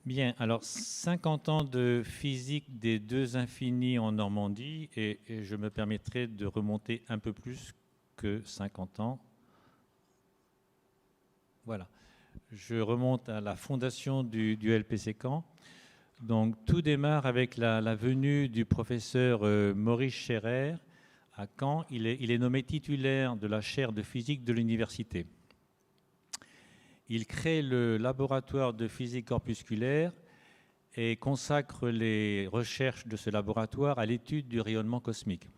Bien, alors 50 ans de physique des deux infinis en Normandie, et je me permettrai de remonter un peu plus que 50 ans. Voilà, je remonte à la fondation du LPC Caen. Donc tout démarre avec la venue du professeur Maurice Scherrer à Caen. Il est nommé titulaire de la chaire de physique de l'université. Il crée le laboratoire de physique corpusculaire et consacre les recherches de ce laboratoire à l'étude du rayonnement cosmique.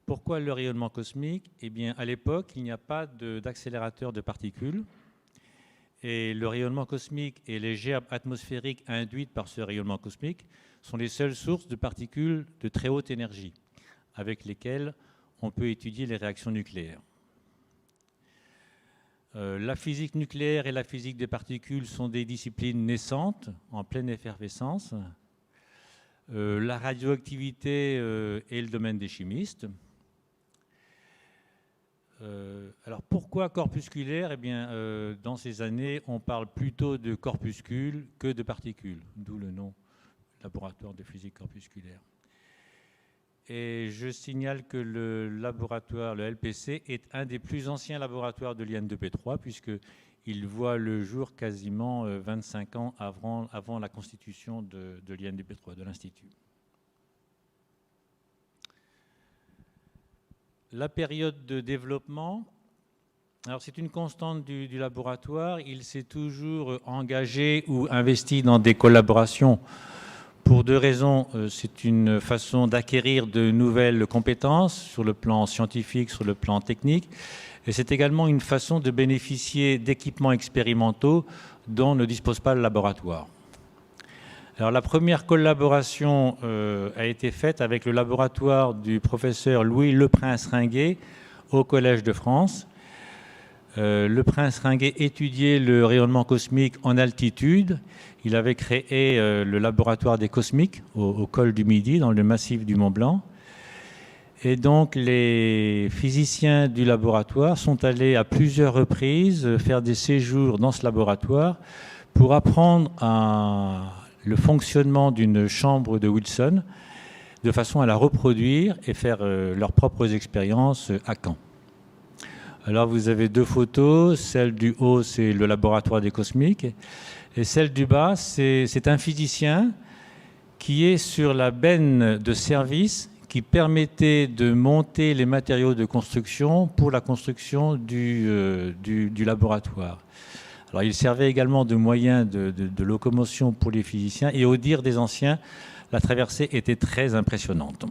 Pourquoi le rayonnement cosmique? Eh bien, à l'époque, il n'y a pas d'accélérateur de particules. Et le rayonnement cosmique et les gerbes atmosphériques induites par ce rayonnement cosmique sont les seules sources de particules de très haute énergie, avec lesquelles on peut étudier les réactions nucléaires. La physique nucléaire et la physique des particules sont des disciplines naissantes, en pleine effervescence. La radioactivité est le domaine des chimistes. Alors pourquoi corpusculaire? Eh bien, dans ces années, on parle plutôt de corpuscules que de particules, d'où le nom laboratoire de physique corpusculaire. Et je signale que le laboratoire, le LPC, est un des plus anciens laboratoires de l'IN2P3, puisqu'il voit le jour quasiment 25 ans avant la constitution de l'IN2P3, de l'Institut. La période de développement, alors c'est une constante du laboratoire. Il s'est toujours engagé ou investi dans des collaborations pour deux raisons. C'est une façon d'acquérir de nouvelles compétences sur le plan scientifique, sur le plan technique. Et c'est également une façon de bénéficier d'équipements expérimentaux dont ne dispose pas le laboratoire. Alors, la première collaboration a été faite avec le laboratoire du professeur Louis Leprince-Ringuet au Collège de France. Leprince-Ringuet étudiait le rayonnement cosmique en altitude. Il avait créé le laboratoire des cosmiques au col du Midi, dans le massif du Mont Blanc. Et donc, les physiciens du laboratoire sont allés à plusieurs reprises faire des séjours dans ce laboratoire pour apprendre le fonctionnement d'une chambre de Wilson de façon à la reproduire et faire leurs propres expériences à Caen. Alors vous avez deux photos, celle du haut c'est le laboratoire des cosmiques et celle du bas c'est un physicien qui est sur la benne de service qui permettait de monter les matériaux de construction pour la construction du laboratoire. Alors, il servait également de moyen de locomotion pour les physiciens et au dire des anciens, la traversée était très impressionnante.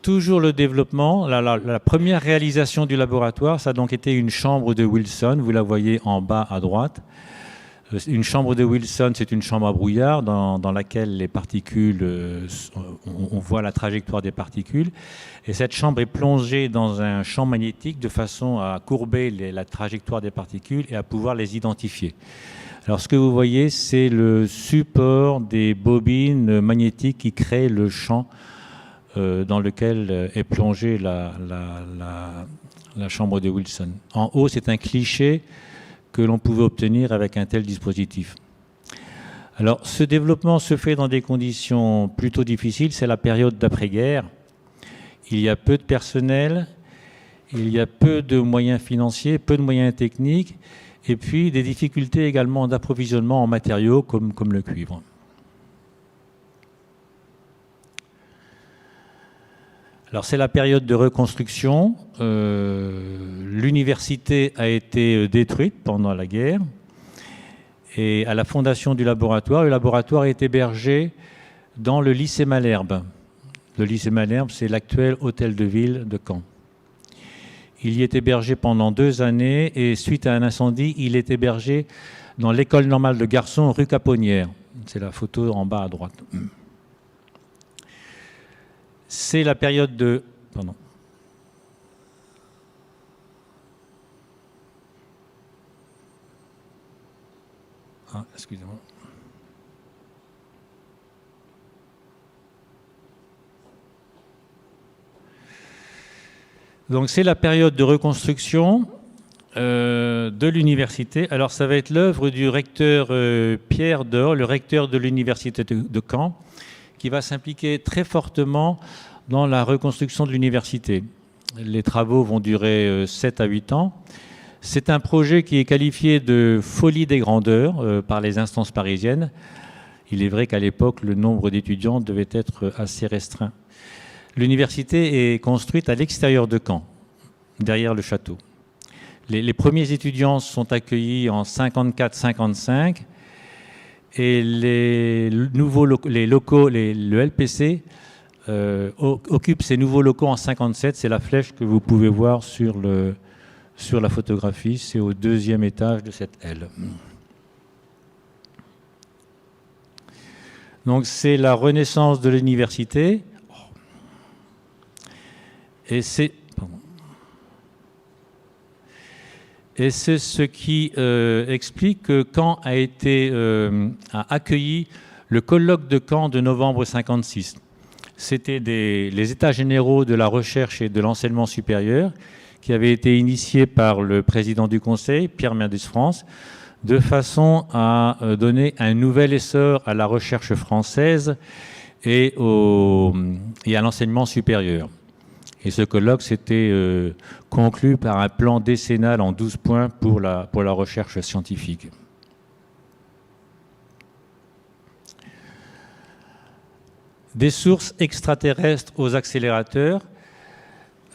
Toujours le développement, la première réalisation du laboratoire, ça a donc été une chambre de Wilson, vous la voyez en bas à droite. Une chambre de Wilson, c'est une chambre à brouillard dans laquelle les particules, on voit la trajectoire des particules. Et cette chambre est plongée dans un champ magnétique de façon à courber la trajectoire des particules et à pouvoir les identifier. Alors ce que vous voyez, c'est le support des bobines magnétiques qui créent le champ dans lequel est plongée la chambre de Wilson. En haut, c'est un cliché que l'on pouvait obtenir avec un tel dispositif. Alors, ce développement se fait dans des conditions plutôt difficiles. C'est la période d'après-guerre. Il y a peu de personnel, il y a peu de moyens financiers, peu de moyens techniques, et puis des difficultés également d'approvisionnement en matériaux comme le cuivre. Alors, c'est la période de reconstruction. L'université a été détruite pendant la guerre. Et à la fondation du laboratoire, le laboratoire est hébergé dans le lycée Malherbe. Le lycée Malherbe, c'est l'actuel hôtel de ville de Caen. Il y est hébergé pendant 2 années et suite à un incendie, il est hébergé dans l'école normale de garçons rue Caponnière. C'est la photo en bas à droite. C'est la période de... Pardon. Ah, excusez-moi. Donc c'est la période de reconstruction de l'université. Alors ça va être l'œuvre du recteur Pierre Dore, le recteur de l'université de Caen, qui va s'impliquer très fortement dans la reconstruction de l'université. Les travaux vont durer 7 à 8 ans. C'est un projet qui est qualifié de folie des grandeurs par les instances parisiennes. Il est vrai qu'à l'époque, le nombre d'étudiants devait être assez restreint. L'université est construite à l'extérieur de Caen, derrière le château. Les premiers étudiants sont accueillis en 54-55 et le LPC occupe ces nouveaux locaux en 57. C'est la flèche que vous pouvez voir sur la photographie. C'est au 2e étage de cette aile. Donc c'est la renaissance de l'université. Et c'est ce qui explique que Caen a accueilli le colloque de Caen de novembre 56. C'était les états généraux de la recherche et de l'enseignement supérieur qui avaient été initiés par le président du Conseil, Pierre Mendès France, de façon à donner un nouvel essor à la recherche française et à l'enseignement supérieur. Et ce colloque s'était conclu par un plan décennal en 12 points pour la recherche scientifique. Des sources extraterrestres aux accélérateurs.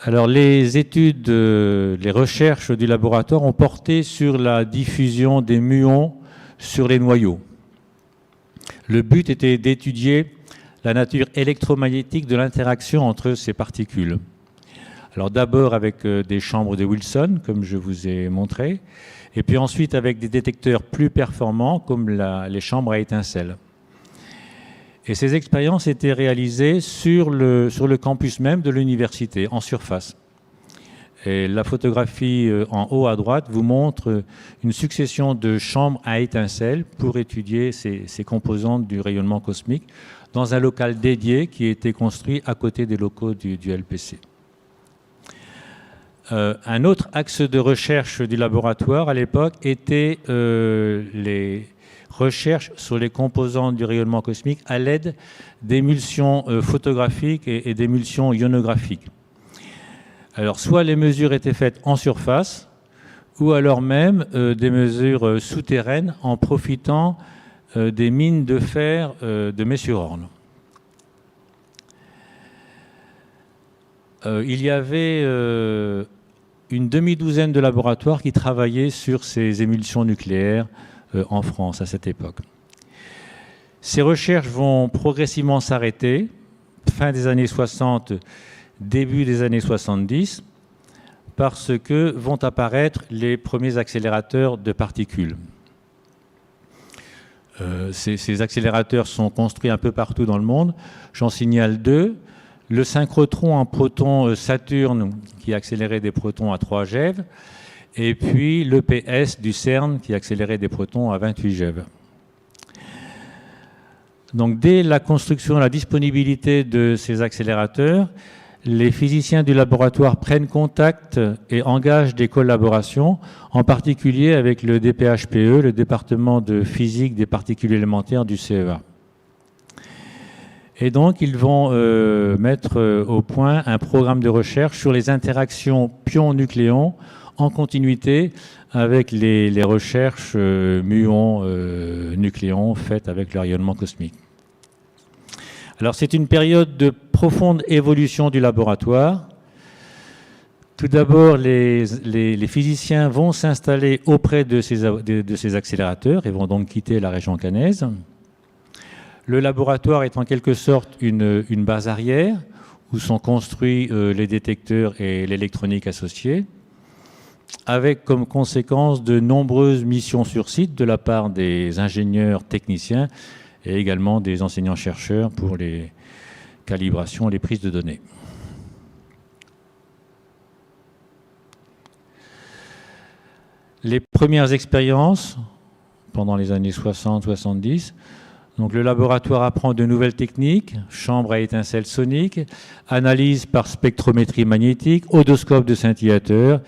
Alors les études, les recherches du laboratoire ont porté sur la diffusion des muons sur les noyaux. Le but était d'étudier la nature électromagnétique de l'interaction entre ces particules. Alors d'abord avec des chambres de Wilson, comme je vous ai montré, et puis ensuite avec des détecteurs plus performants, comme les chambres à étincelles. Et ces expériences étaient réalisées sur le campus même de l'université, en surface. Et la photographie en haut à droite vous montre une succession de chambres à étincelles pour étudier ces composantes du rayonnement cosmique dans un local dédié qui a été construit à côté des locaux du LPC. Un autre axe de recherche du laboratoire à l'époque était les recherches sur les composantes du rayonnement cosmique à l'aide d'émulsions photographiques et d'émulsions ionographiques. Alors, soit les mesures étaient faites en surface, ou alors même des mesures souterraines en profitant des mines de fer de Messurorn. Il y avait une demi-douzaine de laboratoires qui travaillaient sur ces émulsions nucléaires en France à cette époque. Ces recherches vont progressivement s'arrêter, fin des années 60, début des années 70, parce que vont apparaître les premiers accélérateurs de particules. Ces accélérateurs sont construits un peu partout dans le monde. J'en signale deux. Le synchrotron en proton Saturne, qui accélérait des protons à 3 GeV, et puis l'EPS du CERN, qui accélérait des protons à 28 GeV. Donc, dès la construction et la disponibilité de ces accélérateurs, les physiciens du laboratoire prennent contact et engagent des collaborations, en particulier avec le DPHPE, le département de physique des particules élémentaires du CEA. Et donc, ils vont mettre au point un programme de recherche sur les interactions pions-nucléons en continuité avec les recherches muons-nucléons faites avec le rayonnement cosmique. Alors, c'est une période de profonde évolution du laboratoire. Tout d'abord, les physiciens vont s'installer auprès de ces accélérateurs et vont donc quitter la région caennaise. Le laboratoire est en quelque sorte une base arrière où sont construits les détecteurs et l'électronique associée, avec comme conséquence de nombreuses missions sur site de la part des ingénieurs techniciens et également des enseignants-chercheurs pour les calibrations et les prises de données. Les premières expériences, pendant les années 60-70, Donc le laboratoire apprend de nouvelles techniques, chambre à étincelles soniques, analyse par spectrométrie magnétique, odoscope de scintillateur,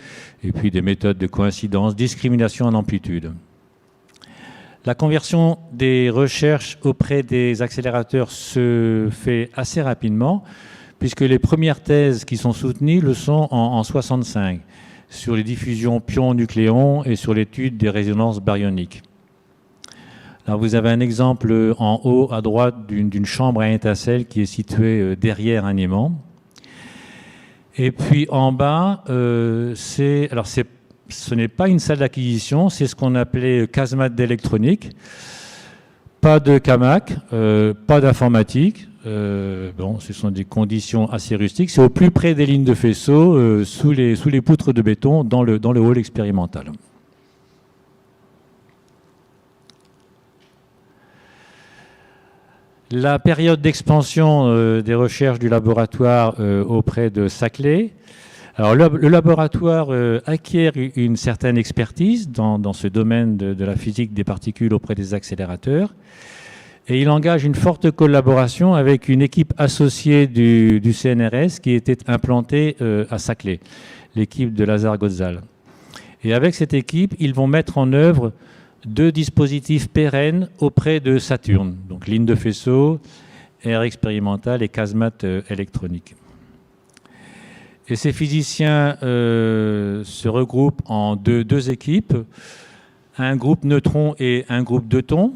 et puis des méthodes de coïncidence, discrimination en amplitude. La conversion des recherches auprès des accélérateurs se fait assez rapidement, puisque les premières thèses qui sont soutenues le sont en 65, sur les diffusions pions-nucléons et sur l'étude des résonances baryoniques. Alors vous avez un exemple en haut à droite d'une chambre à étincelles qui est située derrière un aimant. Et puis en bas, ce n'est pas une salle d'acquisition, c'est ce qu'on appelait casemate d'électronique. Pas de camac, pas d'informatique. Ce sont des conditions assez rustiques. C'est au plus près des lignes de faisceau, sous les poutres de béton, dans le hall expérimental. La période d'expansion des recherches du laboratoire auprès de Saclay. Alors, le laboratoire acquiert une certaine expertise dans ce domaine de la physique des particules auprès des accélérateurs. Et il engage une forte collaboration avec une équipe associée du CNRS qui était implantée à Saclay, l'équipe de Lazar Gozal. Et avec cette équipe, ils vont mettre en œuvre 2 dispositifs pérennes auprès de Saturne, donc ligne de faisceau, air expérimental et casemate électronique. Et ces physiciens se regroupent en deux équipes, un groupe neutron et un groupe deuton.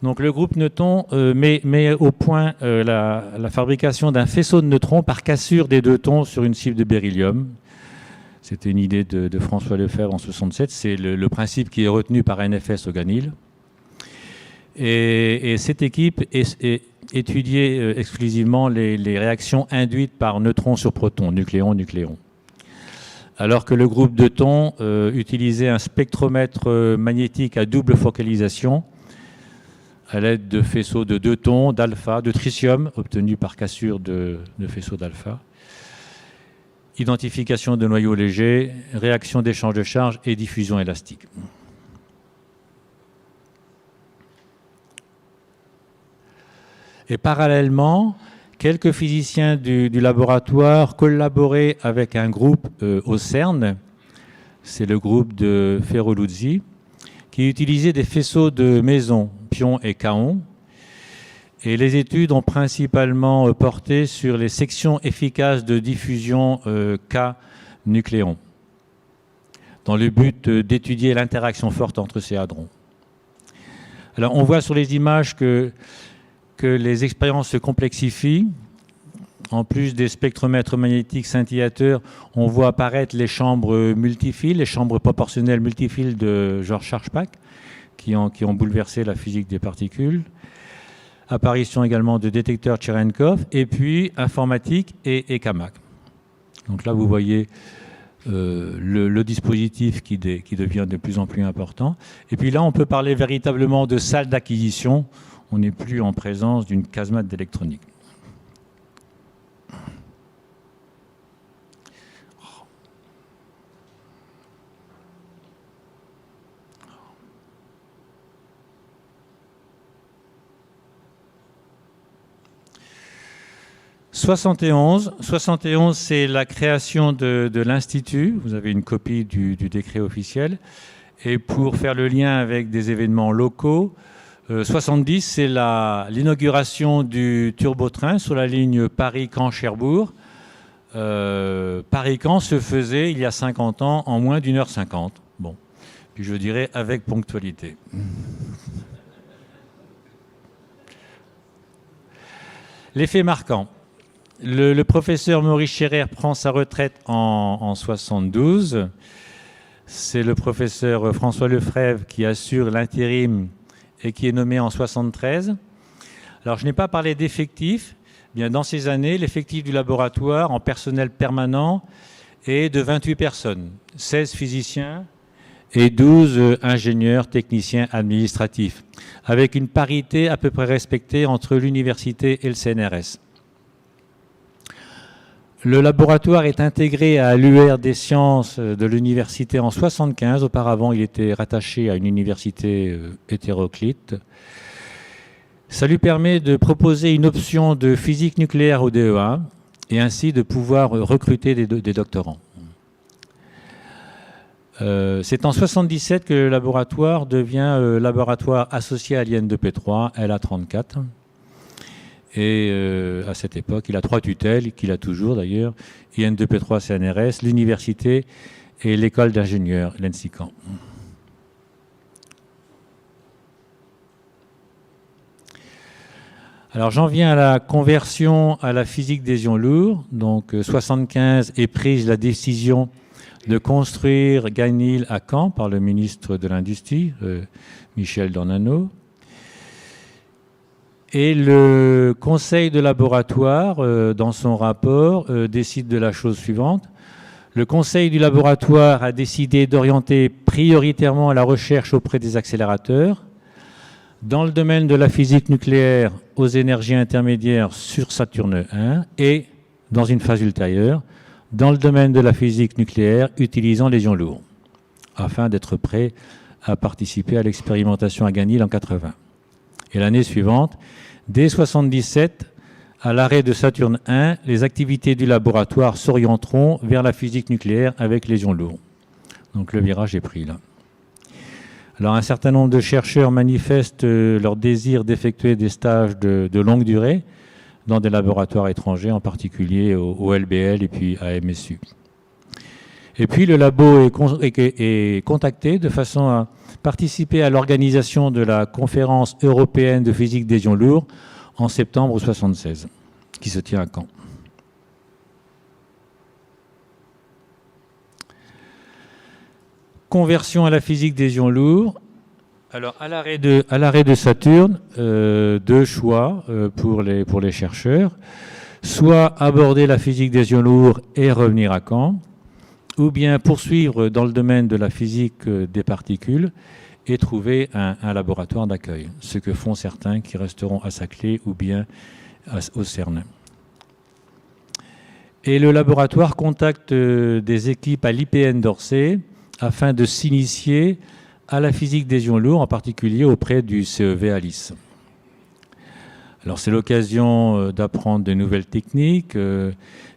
Donc le groupe neutron met au point la fabrication d'un faisceau de neutrons par cassure des deutons sur une cible de beryllium. C'était une idée de François Lefebvre en 1967. C'est le principe qui est retenu par NFS Hoganil. Et cette équipe étudiait exclusivement les réactions induites par neutrons sur protons, nucléon-nucléon. Alors que le groupe deuton utilisait un spectromètre magnétique à double focalisation à l'aide de faisceaux de deutons, d'alpha, de tritium, obtenus par cassure de faisceaux d'alpha. Identification de noyaux légers, réaction d'échange de charge et diffusion élastique. Et parallèlement, quelques physiciens du laboratoire collaboraient avec un groupe au CERN, c'est le groupe de Ferroluzzi, qui utilisait des faisceaux de Meson, pions et kaons. Et les études ont principalement porté sur les sections efficaces de diffusion K-nucléon, dans le but d'étudier l'interaction forte entre ces hadrons. Alors on voit sur les images que les expériences se complexifient. En plus des spectromètres magnétiques scintillateurs, on voit apparaître les chambres multifiles, les chambres proportionnelles multifiles de George Charpak, qui ont bouleversé la physique des particules. Apparition également de détecteurs Cherenkov, et puis informatique et camac. Donc là, vous voyez le dispositif qui devient de plus en plus important. Et puis là, on peut parler véritablement de salle d'acquisition. On n'est plus en présence d'une casemate d'électronique. « 71, c'est la création de l'Institut. Vous avez une copie du décret officiel. Et pour faire le lien avec des événements locaux, 70, c'est l'inauguration du turbotrain sur la ligne Paris-Caen-Cherbourg. Paris-Caen se faisait, il y a 50 ans, en moins d'1h50. Bon, puis je dirais avec ponctualité. L'effet marquant. Le professeur Maurice Scherrer prend sa retraite en 72. C'est le professeur François Lefebvre qui assure l'intérim et qui est nommé en 73. Alors, je n'ai pas parlé d'effectifs. Bien, dans ces années, l'effectif du laboratoire en personnel permanent est de 28 personnes, 16 physiciens et 12 ingénieurs, techniciens administratifs, avec une parité à peu près respectée entre l'université et le CNRS. Le laboratoire est intégré à l'UR des sciences de l'université en 1975. Auparavant, il était rattaché à une université hétéroclite. Ça lui permet de proposer une option de physique nucléaire au DEA et ainsi de pouvoir recruter des doctorants. C'est en 1977 que le laboratoire devient laboratoire associé à l'IN2P3, LA34. Et à cette époque, il a 3 tutelles, qu'il a toujours d'ailleurs, IN2P3 CNRS, l'université et l'école d'ingénieurs, l'ENSICAN. Alors j'en viens à la conversion à la physique des ions lourds. Donc 1975 est prise la décision de construire Ganil à Caen par le ministre de l'Industrie, Michel Dornano. Et le conseil de laboratoire, dans son rapport, décide de la chose suivante. Le conseil du laboratoire a décidé d'orienter prioritairement la recherche auprès des accélérateurs dans le domaine de la physique nucléaire aux énergies intermédiaires sur Saturne 1 et, dans une phase ultérieure, dans le domaine de la physique nucléaire utilisant les ions lourds, afin d'être prêt à participer à l'expérimentation à Ganil en 80. Et l'année suivante, dès 1977, à l'arrêt de Saturne 1, les activités du laboratoire s'orienteront vers la physique nucléaire avec les ions lourds. Donc le virage est pris là. Alors un certain nombre de chercheurs manifestent leur désir d'effectuer des stages de longue durée dans des laboratoires étrangers, en particulier au LBL et puis à MSU. Et puis le labo est contacté de façon à participer à l'organisation de la conférence européenne de physique des ions lourds en septembre 1976, qui se tient à Caen. Conversion à la physique des ions lourds. Alors, à l'arrêt de Saturne, 2 choix pour les chercheurs. Soit aborder la physique des ions lourds et revenir à Caen, ou bien poursuivre dans le domaine de la physique des particules et trouver un laboratoire d'accueil, ce que font certains qui resteront à Saclay ou bien au CERN. Et le laboratoire contacte des équipes à l'IPN d'Orsay afin de s'initier à la physique des ions lourds, en particulier auprès du CEV Alice. Alors c'est l'occasion d'apprendre de nouvelles techniques,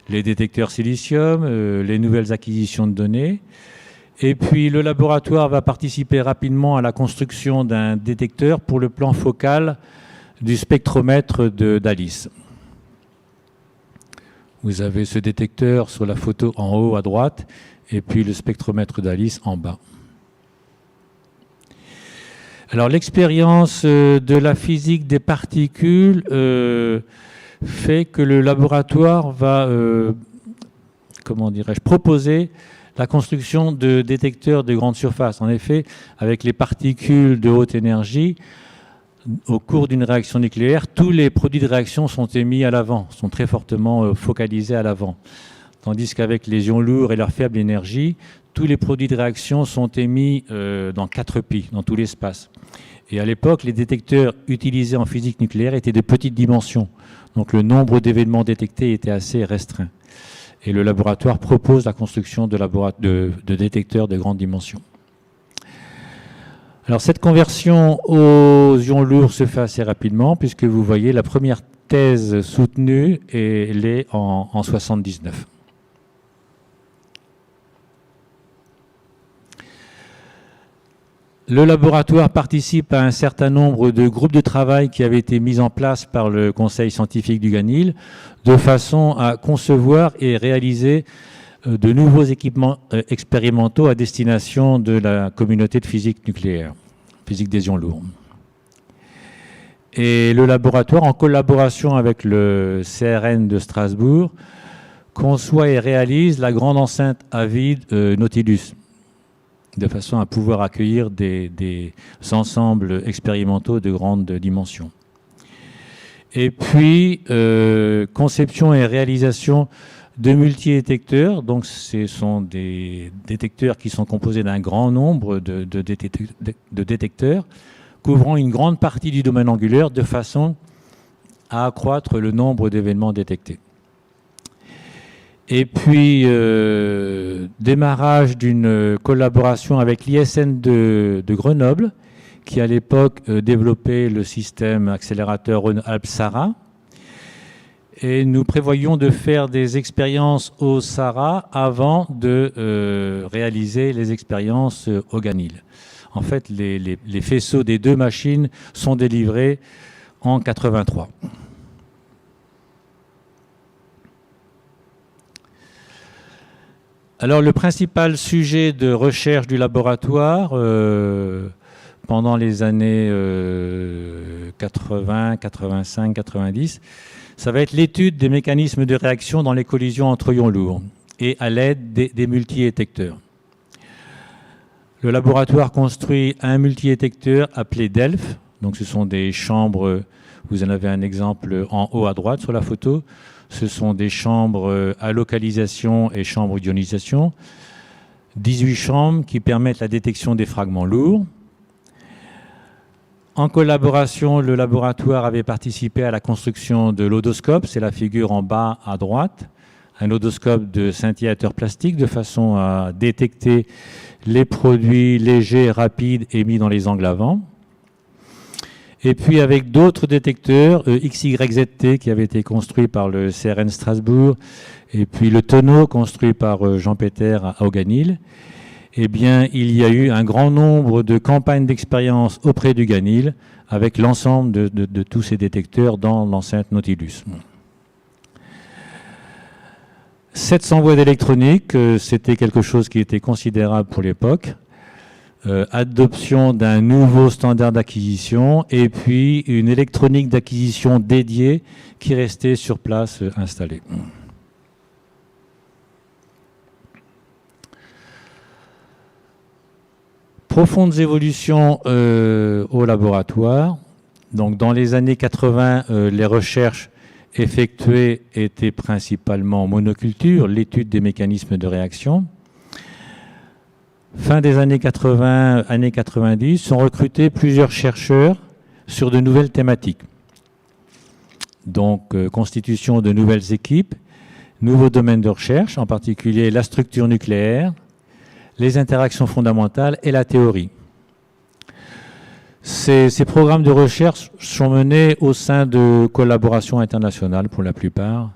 les détecteurs silicium, les nouvelles acquisitions de données. Et puis le laboratoire va participer rapidement à la construction d'un détecteur pour le plan focal du spectromètre d'Alice. Vous avez ce détecteur sur la photo en haut à droite et puis le spectromètre d'Alice en bas. Alors l'expérience de la physique des particules fait que le laboratoire va proposer la construction de détecteurs de grande surface. En effet, avec les particules de haute énergie, au cours d'une réaction nucléaire, tous les produits de réaction sont émis à l'avant, sont très fortement focalisés à l'avant. Tandis qu'avec les ions lourds et leur faible énergie, tous les produits de réaction sont émis dans 4 pi, dans tout l'espace. Et à l'époque, les détecteurs utilisés en physique nucléaire étaient de petites dimensions. Donc le nombre d'événements détectés était assez restreint. Et le laboratoire propose la construction de détecteurs de grande dimension. Alors cette conversion aux ions lourds se fait assez rapidement, puisque vous voyez la première thèse soutenue, et elle est en 1979. Le laboratoire participe à un certain nombre de groupes de travail qui avaient été mis en place par le Conseil scientifique du Ganil, de façon à concevoir et réaliser de nouveaux équipements expérimentaux à destination de la communauté de physique nucléaire, physique des ions lourds. Et le laboratoire, en collaboration avec le CERN de Strasbourg, conçoit et réalise la grande enceinte à vide Nautilus, de façon à pouvoir accueillir des ensembles expérimentaux de grande dimension. Et puis, conception et réalisation de multi-détecteurs. Donc, ce sont des détecteurs qui sont composés d'un grand nombre de détecteurs, couvrant une grande partie du domaine angulaire, de façon à accroître le nombre d'événements détectés. Et puis, démarrage d'une collaboration avec l'ISN de Grenoble, qui à l'époque développait le système accélérateur Rhône-Alpes Sahara. Et nous prévoyions de faire des expériences au Sahara avant de réaliser les expériences au Ganil. En fait, les faisceaux des deux machines sont délivrés en 83. Alors, le principal sujet de recherche du laboratoire pendant les années 80, 85, 90, ça va être l'étude des mécanismes de réaction dans les collisions entre ions lourds et à l'aide des multi-étecteurs. Le laboratoire construit un multi-étecteur appelé DELF. Donc, ce sont des chambres, vous en avez un exemple en haut à droite sur la photo. Ce sont des chambres à localisation et chambres d'ionisation. 18 chambres qui permettent la détection des fragments lourds. En collaboration, le laboratoire avait participé à la construction de l'odoscope, c'est la figure en bas à droite, un odoscope de scintillateur plastique de façon à détecter les produits légers, rapides émis dans les angles avant. Et puis avec d'autres détecteurs, XYZT qui avait été construit par le CRN Strasbourg, et puis le tonneau construit par Jean Peter à Auganil, eh bien, il y a eu un grand nombre de campagnes d'expérience auprès du Ganil avec l'ensemble de tous ces détecteurs dans l'enceinte Nautilus. 700 voies d'électronique, c'était quelque chose qui était considérable pour l'époque. Adoption d'un nouveau standard d'acquisition et puis une électronique d'acquisition dédiée qui restait sur place installée. Profondes évolutions au laboratoire. Donc, dans les années 80, les recherches effectuées étaient principalement monoculture, l'étude des mécanismes de réaction. Fin des années 80, années 90, sont recrutés plusieurs chercheurs sur de nouvelles thématiques. Donc, constitution de nouvelles équipes, nouveaux domaines de recherche, en particulier la structure nucléaire, les interactions fondamentales et la théorie. Ces programmes de recherche sont menés au sein de collaborations internationales pour la plupart.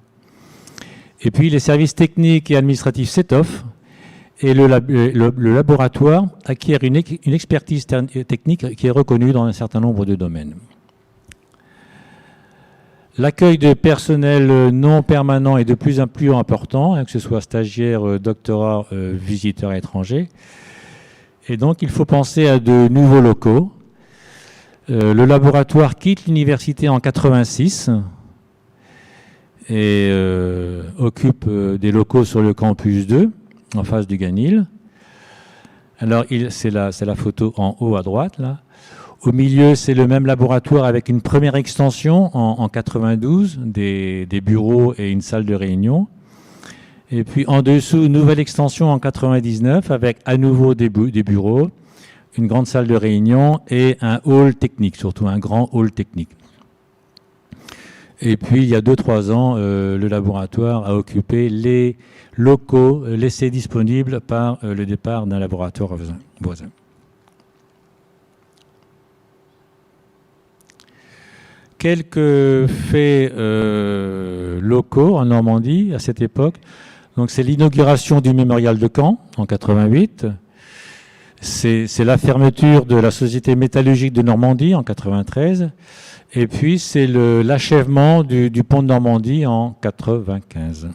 Et puis les services techniques et administratifs s'étoffent et le laboratoire acquiert une expertise technique qui est reconnue dans un certain nombre de domaines. L'accueil de personnel non permanent est de plus en plus important, que ce soit stagiaires, doctorats, visiteurs étrangers. Et donc, il faut penser à de nouveaux locaux. Le laboratoire quitte l'université en 86 et occupe des locaux sur le campus 2, en face du Ganil. Alors, c'est la photo en haut à droite, là. Au milieu, c'est le même laboratoire avec une première extension en 92, des bureaux et une salle de réunion. Et puis en dessous, une nouvelle extension en 99 avec à nouveau des bureaux, une grande salle de réunion et un hall technique, surtout un grand hall technique. Et puis il y a 2-3 ans, le laboratoire a occupé les locaux laissés disponibles par le départ d'un laboratoire voisin. Quelques faits locaux en Normandie à cette époque. Donc c'est l'inauguration du mémorial de Caen en 88. C'est la fermeture de la Société métallurgique de Normandie en 93. Et puis c'est l'achèvement du pont de Normandie en 95.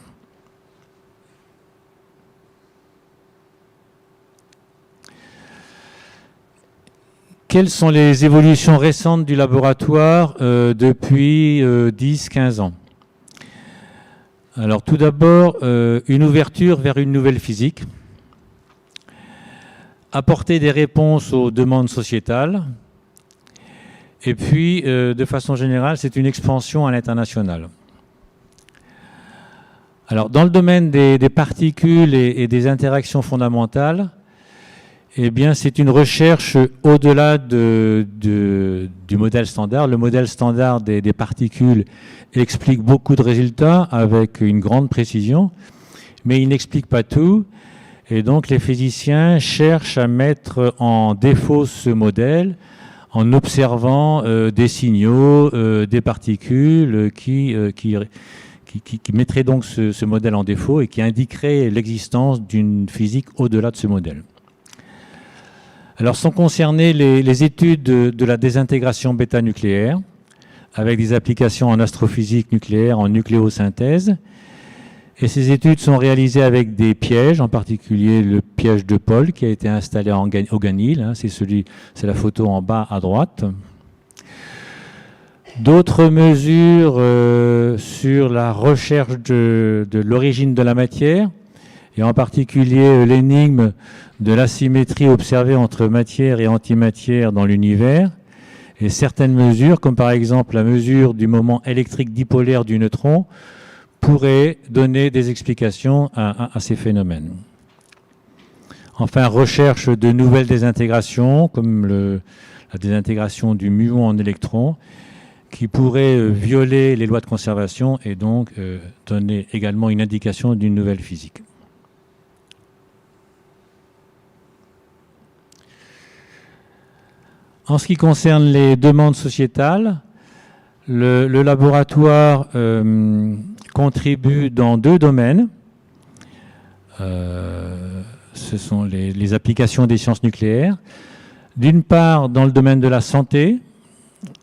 Quelles sont les évolutions récentes du laboratoire depuis 10-15 ans? Alors tout d'abord, une ouverture vers une nouvelle physique, apporter des réponses aux demandes sociétales, et puis de façon générale, c'est une expansion à l'international. Alors dans le domaine des particules et des interactions fondamentales, eh bien, c'est une recherche au-delà du modèle standard. Le modèle standard des particules explique beaucoup de résultats avec une grande précision, mais il n'explique pas tout. Et donc, les physiciens cherchent à mettre en défaut ce modèle en observant des signaux, des particules qui mettraient donc ce modèle en défaut et qui indiqueraient l'existence d'une physique au-delà de ce modèle. Alors sont concernées les études de la désintégration bêta-nucléaire, avec des applications en astrophysique nucléaire, en nucléosynthèse. Et ces études sont réalisées avec des pièges, en particulier le piège de Paul qui a été installé au Ganil, hein, c'est la photo en bas à droite. D'autres mesures sur la recherche de l'origine de la matière, et en particulier l'énigme de l'asymétrie observée entre matière et antimatière dans l'univers, et certaines mesures, comme par exemple la mesure du moment électrique dipolaire du neutron, pourraient donner des explications à ces phénomènes. Enfin, recherche de nouvelles désintégrations, comme la désintégration du muon en électron, qui pourrait violer les lois de conservation et donc donner également une indication d'une nouvelle physique. En ce qui concerne les demandes sociétales, le laboratoire contribue dans 2 domaines. Ce sont les applications des sciences nucléaires. D'une part, dans le domaine de la santé,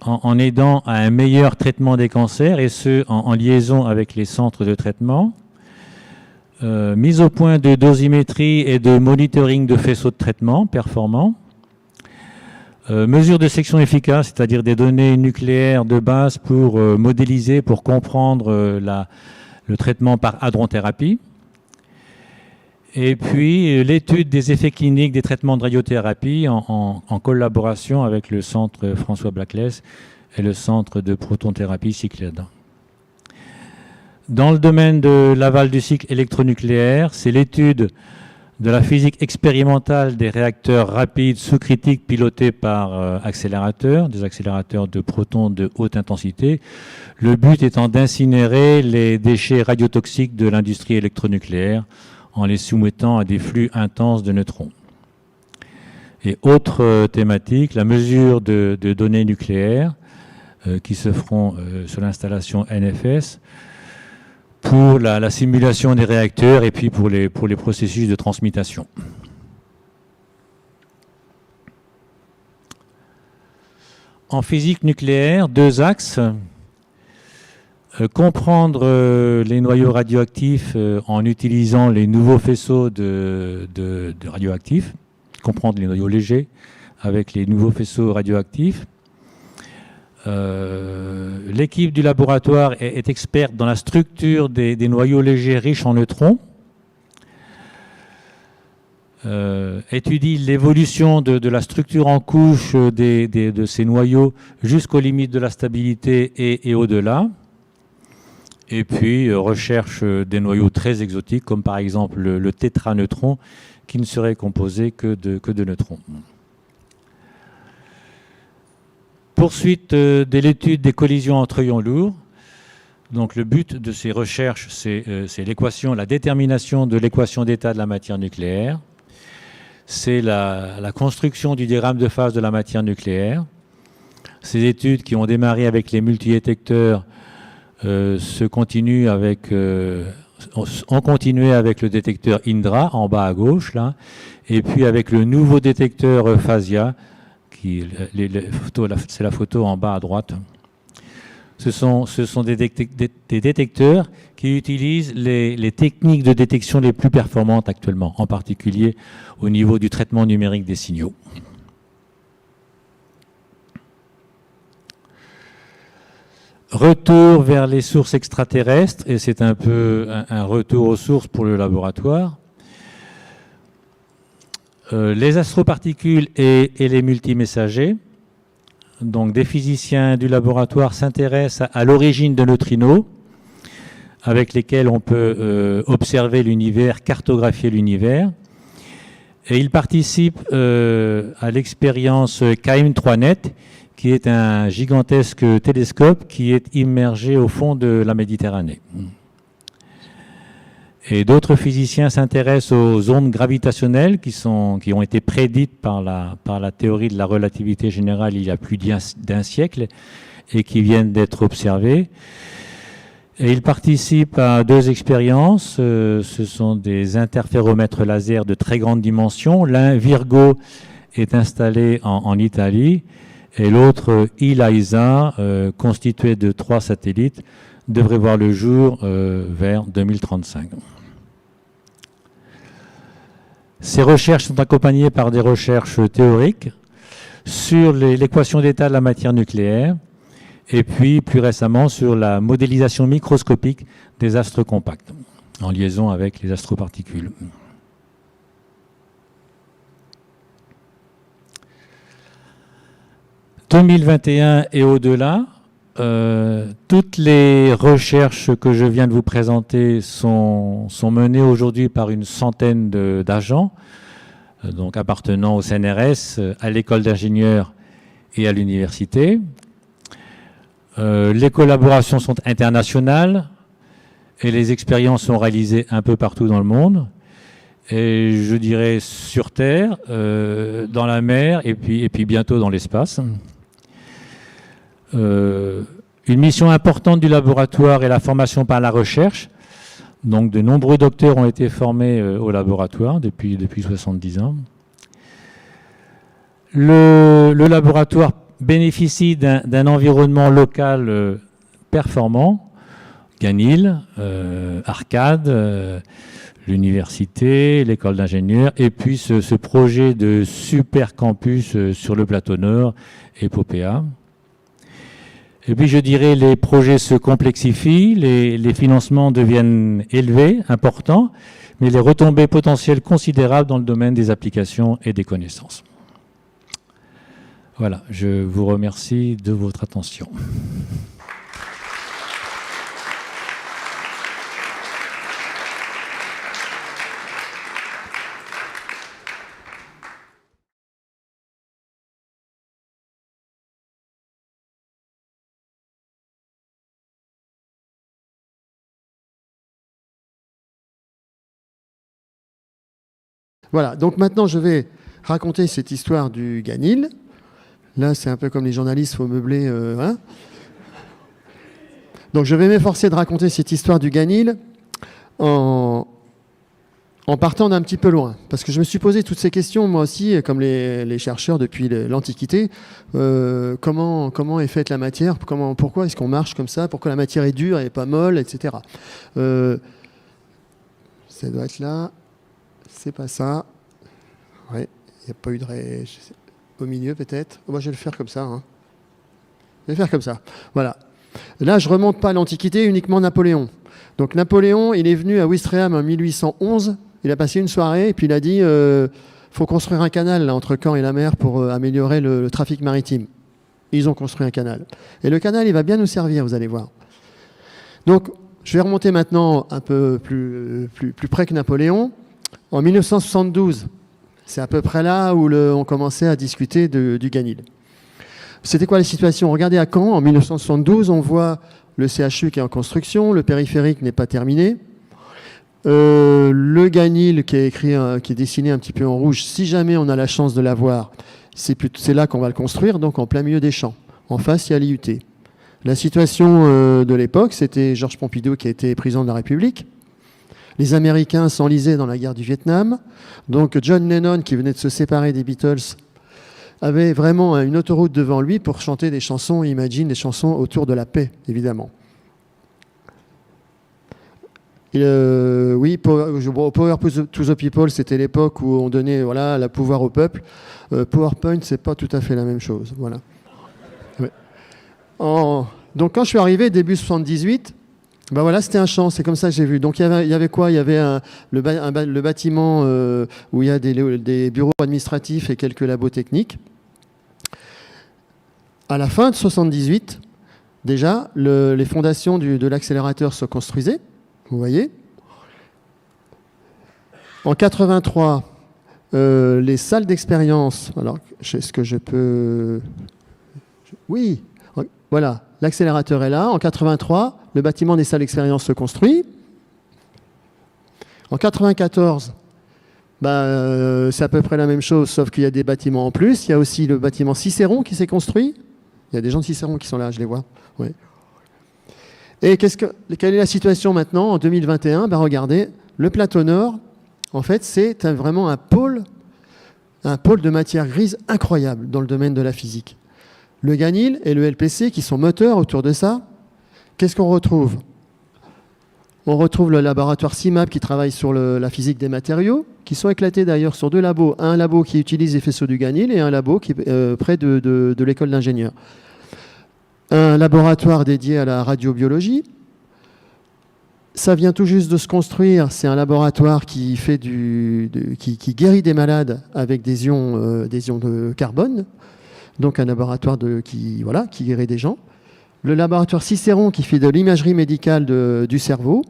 en aidant à un meilleur traitement des cancers, et ce, en liaison avec les centres de traitement. Mise au point de dosimétrie et de monitoring de faisceaux de traitement performants. Mesures de section efficace, c'est-à-dire des données nucléaires de base pour modéliser, pour comprendre le traitement par hadrothérapie. Et puis l'étude des effets cliniques des traitements de radiothérapie en collaboration avec le centre François Blackless et le centre de protonthérapie Cyclade. Dans le domaine de l'aval du cycle électronucléaire, c'est l'étude de la physique expérimentale des réacteurs rapides sous-critiques pilotés par accélérateurs, des accélérateurs de protons de haute intensité. Le but étant d'incinérer les déchets radiotoxiques de l'industrie électronucléaire en les soumettant à des flux intenses de neutrons. Et autre thématique, la mesure de données nucléaires qui se feront sur l'installation NFS pour la simulation des réacteurs et puis pour les processus de transmutation. En physique nucléaire, 2 axes. Comprendre les noyaux radioactifs en utilisant les nouveaux faisceaux de radioactifs, comprendre les noyaux légers avec les nouveaux faisceaux radioactifs. L'équipe du laboratoire est experte dans la structure des noyaux légers riches en neutrons, étudie l'évolution de la structure en couche de ces noyaux jusqu'aux limites de la stabilité et au-delà. Et puis recherche des noyaux très exotiques, comme par exemple le tétraneutron, qui ne serait composé que de neutrons. Poursuite de l'étude des collisions entre ions lourds. Donc le but de ces recherches, c'est la détermination de l'équation d'état de la matière nucléaire. C'est la construction du diagramme de phase de la matière nucléaire. Ces études qui ont démarré avec les multidétecteurs ont continué avec le détecteur Indra en bas à gauche, là, et puis avec le nouveau détecteur Phasia, c'est la photo en bas à droite. Ce sont des détecteurs qui utilisent les techniques de détection les plus performantes actuellement, en particulier au niveau du traitement numérique des signaux. Retour vers les sources extraterrestres, et c'est un peu un retour aux sources pour le laboratoire. Les astroparticules et les multimessagers. Donc des physiciens du laboratoire s'intéressent à l'origine de neutrinos, avec lesquels on peut observer l'univers, cartographier l'univers. Et ils participent à l'expérience KM3Net, qui est un gigantesque télescope qui est immergé au fond de la Méditerranée. Et d'autres physiciens s'intéressent aux ondes gravitationnelles qui ont été prédites par la théorie de la relativité générale il y a plus d'un siècle et qui viennent d'être observées. Et ils participent à 2 expériences. Ce sont des interféromètres laser de très grande dimension. L'un, Virgo, est installé en Italie et l'autre, ELISA, constitué de 3 satellites, devrait voir le jour vers 2035. Ces recherches sont accompagnées par des recherches théoriques sur l'équation d'état de la matière nucléaire et puis plus récemment sur la modélisation microscopique des astres compacts en liaison avec les astroparticules. « 2021 et au-delà, toutes les recherches que je viens de vous présenter sont menées aujourd'hui par une centaine d'agents, donc appartenant au CNRS, à l'école d'ingénieurs et à l'université. Les collaborations sont internationales et les expériences sont réalisées un peu partout dans le monde. Et je dirais sur Terre, dans la mer et puis bientôt dans l'espace. Une mission importante du laboratoire est la formation par la recherche. Donc de nombreux docteurs ont été formés au laboratoire depuis 70 ans. Le laboratoire bénéficie d'un environnement local performant. Ganil, Arcade, l'université, l'école d'ingénieurs, et puis ce projet de super campus sur le plateau Nord, Epopéa. Et puis je dirais les projets se complexifient, les financements deviennent élevés, importants, mais les retombées potentielles considérables dans le domaine des applications et des connaissances. Voilà, je vous remercie de votre attention. Voilà, donc maintenant je vais raconter cette histoire du Ganil. Là, c'est un peu comme les journalistes, il faut meubler. Hein. Donc je vais m'efforcer de raconter cette histoire du Ganil en partant d'un petit peu loin. Parce que je me suis posé toutes ces questions, moi aussi, comme les chercheurs depuis l'Antiquité. Comment est faite la matière? Pourquoi est-ce qu'on marche comme ça? Pourquoi la matière est dure et pas molle, etc. Ça doit être là. C'est pas ça. Ouais, il n'y a pas eu de... Au milieu, peut-être. Moi, je vais le faire comme ça. Hein. Je vais le faire comme ça. Voilà. Là, je ne remonte pas à l'Antiquité, uniquement Napoléon. Donc, Napoléon, il est venu à Ouistreham en 1811. Il a passé une soirée et puis il a dit faut construire un canal là, entre Caen et la mer pour améliorer le trafic maritime. Ils ont construit un canal. Et le canal, il va bien nous servir, vous allez voir. Donc, je vais remonter maintenant un peu plus près que Napoléon. En 1972, c'est à peu près là où on commençait à discuter du Ganil. C'était quoi la situation? Regardez à Caen, en 1972, on voit le CHU qui est en construction, le périphérique n'est pas terminé. Le Ganil qui est dessiné un petit peu en rouge, si jamais on a la chance de l'avoir, c'est là qu'on va le construire, donc en plein milieu des champs. En face, il y a l'IUT. La situation de l'époque, c'était Georges Pompidou qui a été président de la République. Les Américains s'enlisaient dans la guerre du Vietnam. Donc John Lennon, qui venait de se séparer des Beatles, avait vraiment une autoroute devant lui pour chanter des chansons, Imagine, des chansons autour de la paix, évidemment. Oui, Power to the People, c'était l'époque où on donnait le pouvoir au peuple. PowerPoint, c'est pas tout à fait la même chose. Voilà. Ouais. Donc quand je suis arrivé, début 78, ben voilà, c'était un champ, c'est comme ça que j'ai vu. Donc il y avait quoi? Il y avait le bâtiment où il y a des bureaux administratifs et quelques labos techniques. À la fin de 78, déjà, les fondations de l'accélérateur se construisaient, vous voyez. En 83, les salles d'expérience, alors est-ce que je peux... Oui, voilà, l'accélérateur est là. En 83, le bâtiment des salles d'expérience se construit. En 94, c'est à peu près la même chose, sauf qu'il y a des bâtiments en plus. Il y a aussi le bâtiment Cicéron qui s'est construit. Il y a des gens de Cicéron qui sont là, je les vois. Oui. Et quelle est la situation maintenant en 2021 ? Regardez, le plateau nord, en fait, c'est vraiment un pôle de matière grise incroyable dans le domaine de la physique. Le Ganil et le LPC qui sont moteurs autour de ça. Qu'est-ce qu'on retrouve ? On retrouve le laboratoire CIMAP qui travaille sur la physique des matériaux, qui sont éclatés d'ailleurs sur deux labos. Un labo qui utilise les faisceaux du Ganil et un labo qui est près de l'école d'ingénieurs. Un laboratoire dédié à la radiobiologie. Ça vient tout juste de se construire. C'est un laboratoire qui fait qui guérit des malades avec des ions de carbone. Donc un laboratoire qui guérit des gens. Le laboratoire Cicéron qui fait de l'imagerie médicale du cerveau.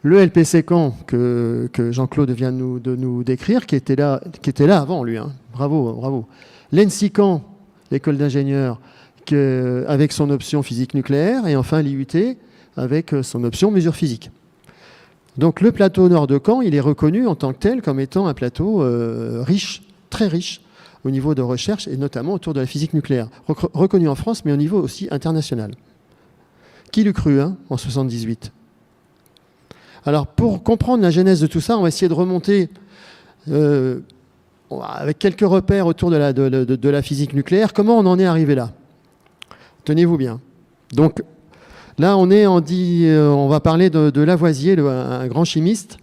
Le LPC Caen que Jean-Claude vient de nous décrire, qui était là avant lui. Hein. Bravo. L'ENSI Caen, l'école d'ingénieurs, avec son option physique nucléaire. Et enfin l'IUT avec son option mesure physique. Donc le plateau nord de Caen, il est reconnu en tant que tel comme étant un plateau riche, très riche, au niveau de recherche, et notamment autour de la physique nucléaire. Reconnu en France, mais au niveau aussi international. Qui l'eût cru, hein, en 78 ? Alors, pour comprendre la genèse de tout ça, on va essayer de remonter avec quelques repères autour de la physique nucléaire. Comment on en est arrivé là ? Tenez-vous bien. Donc, là, on va parler de Lavoisier, un grand chimiste,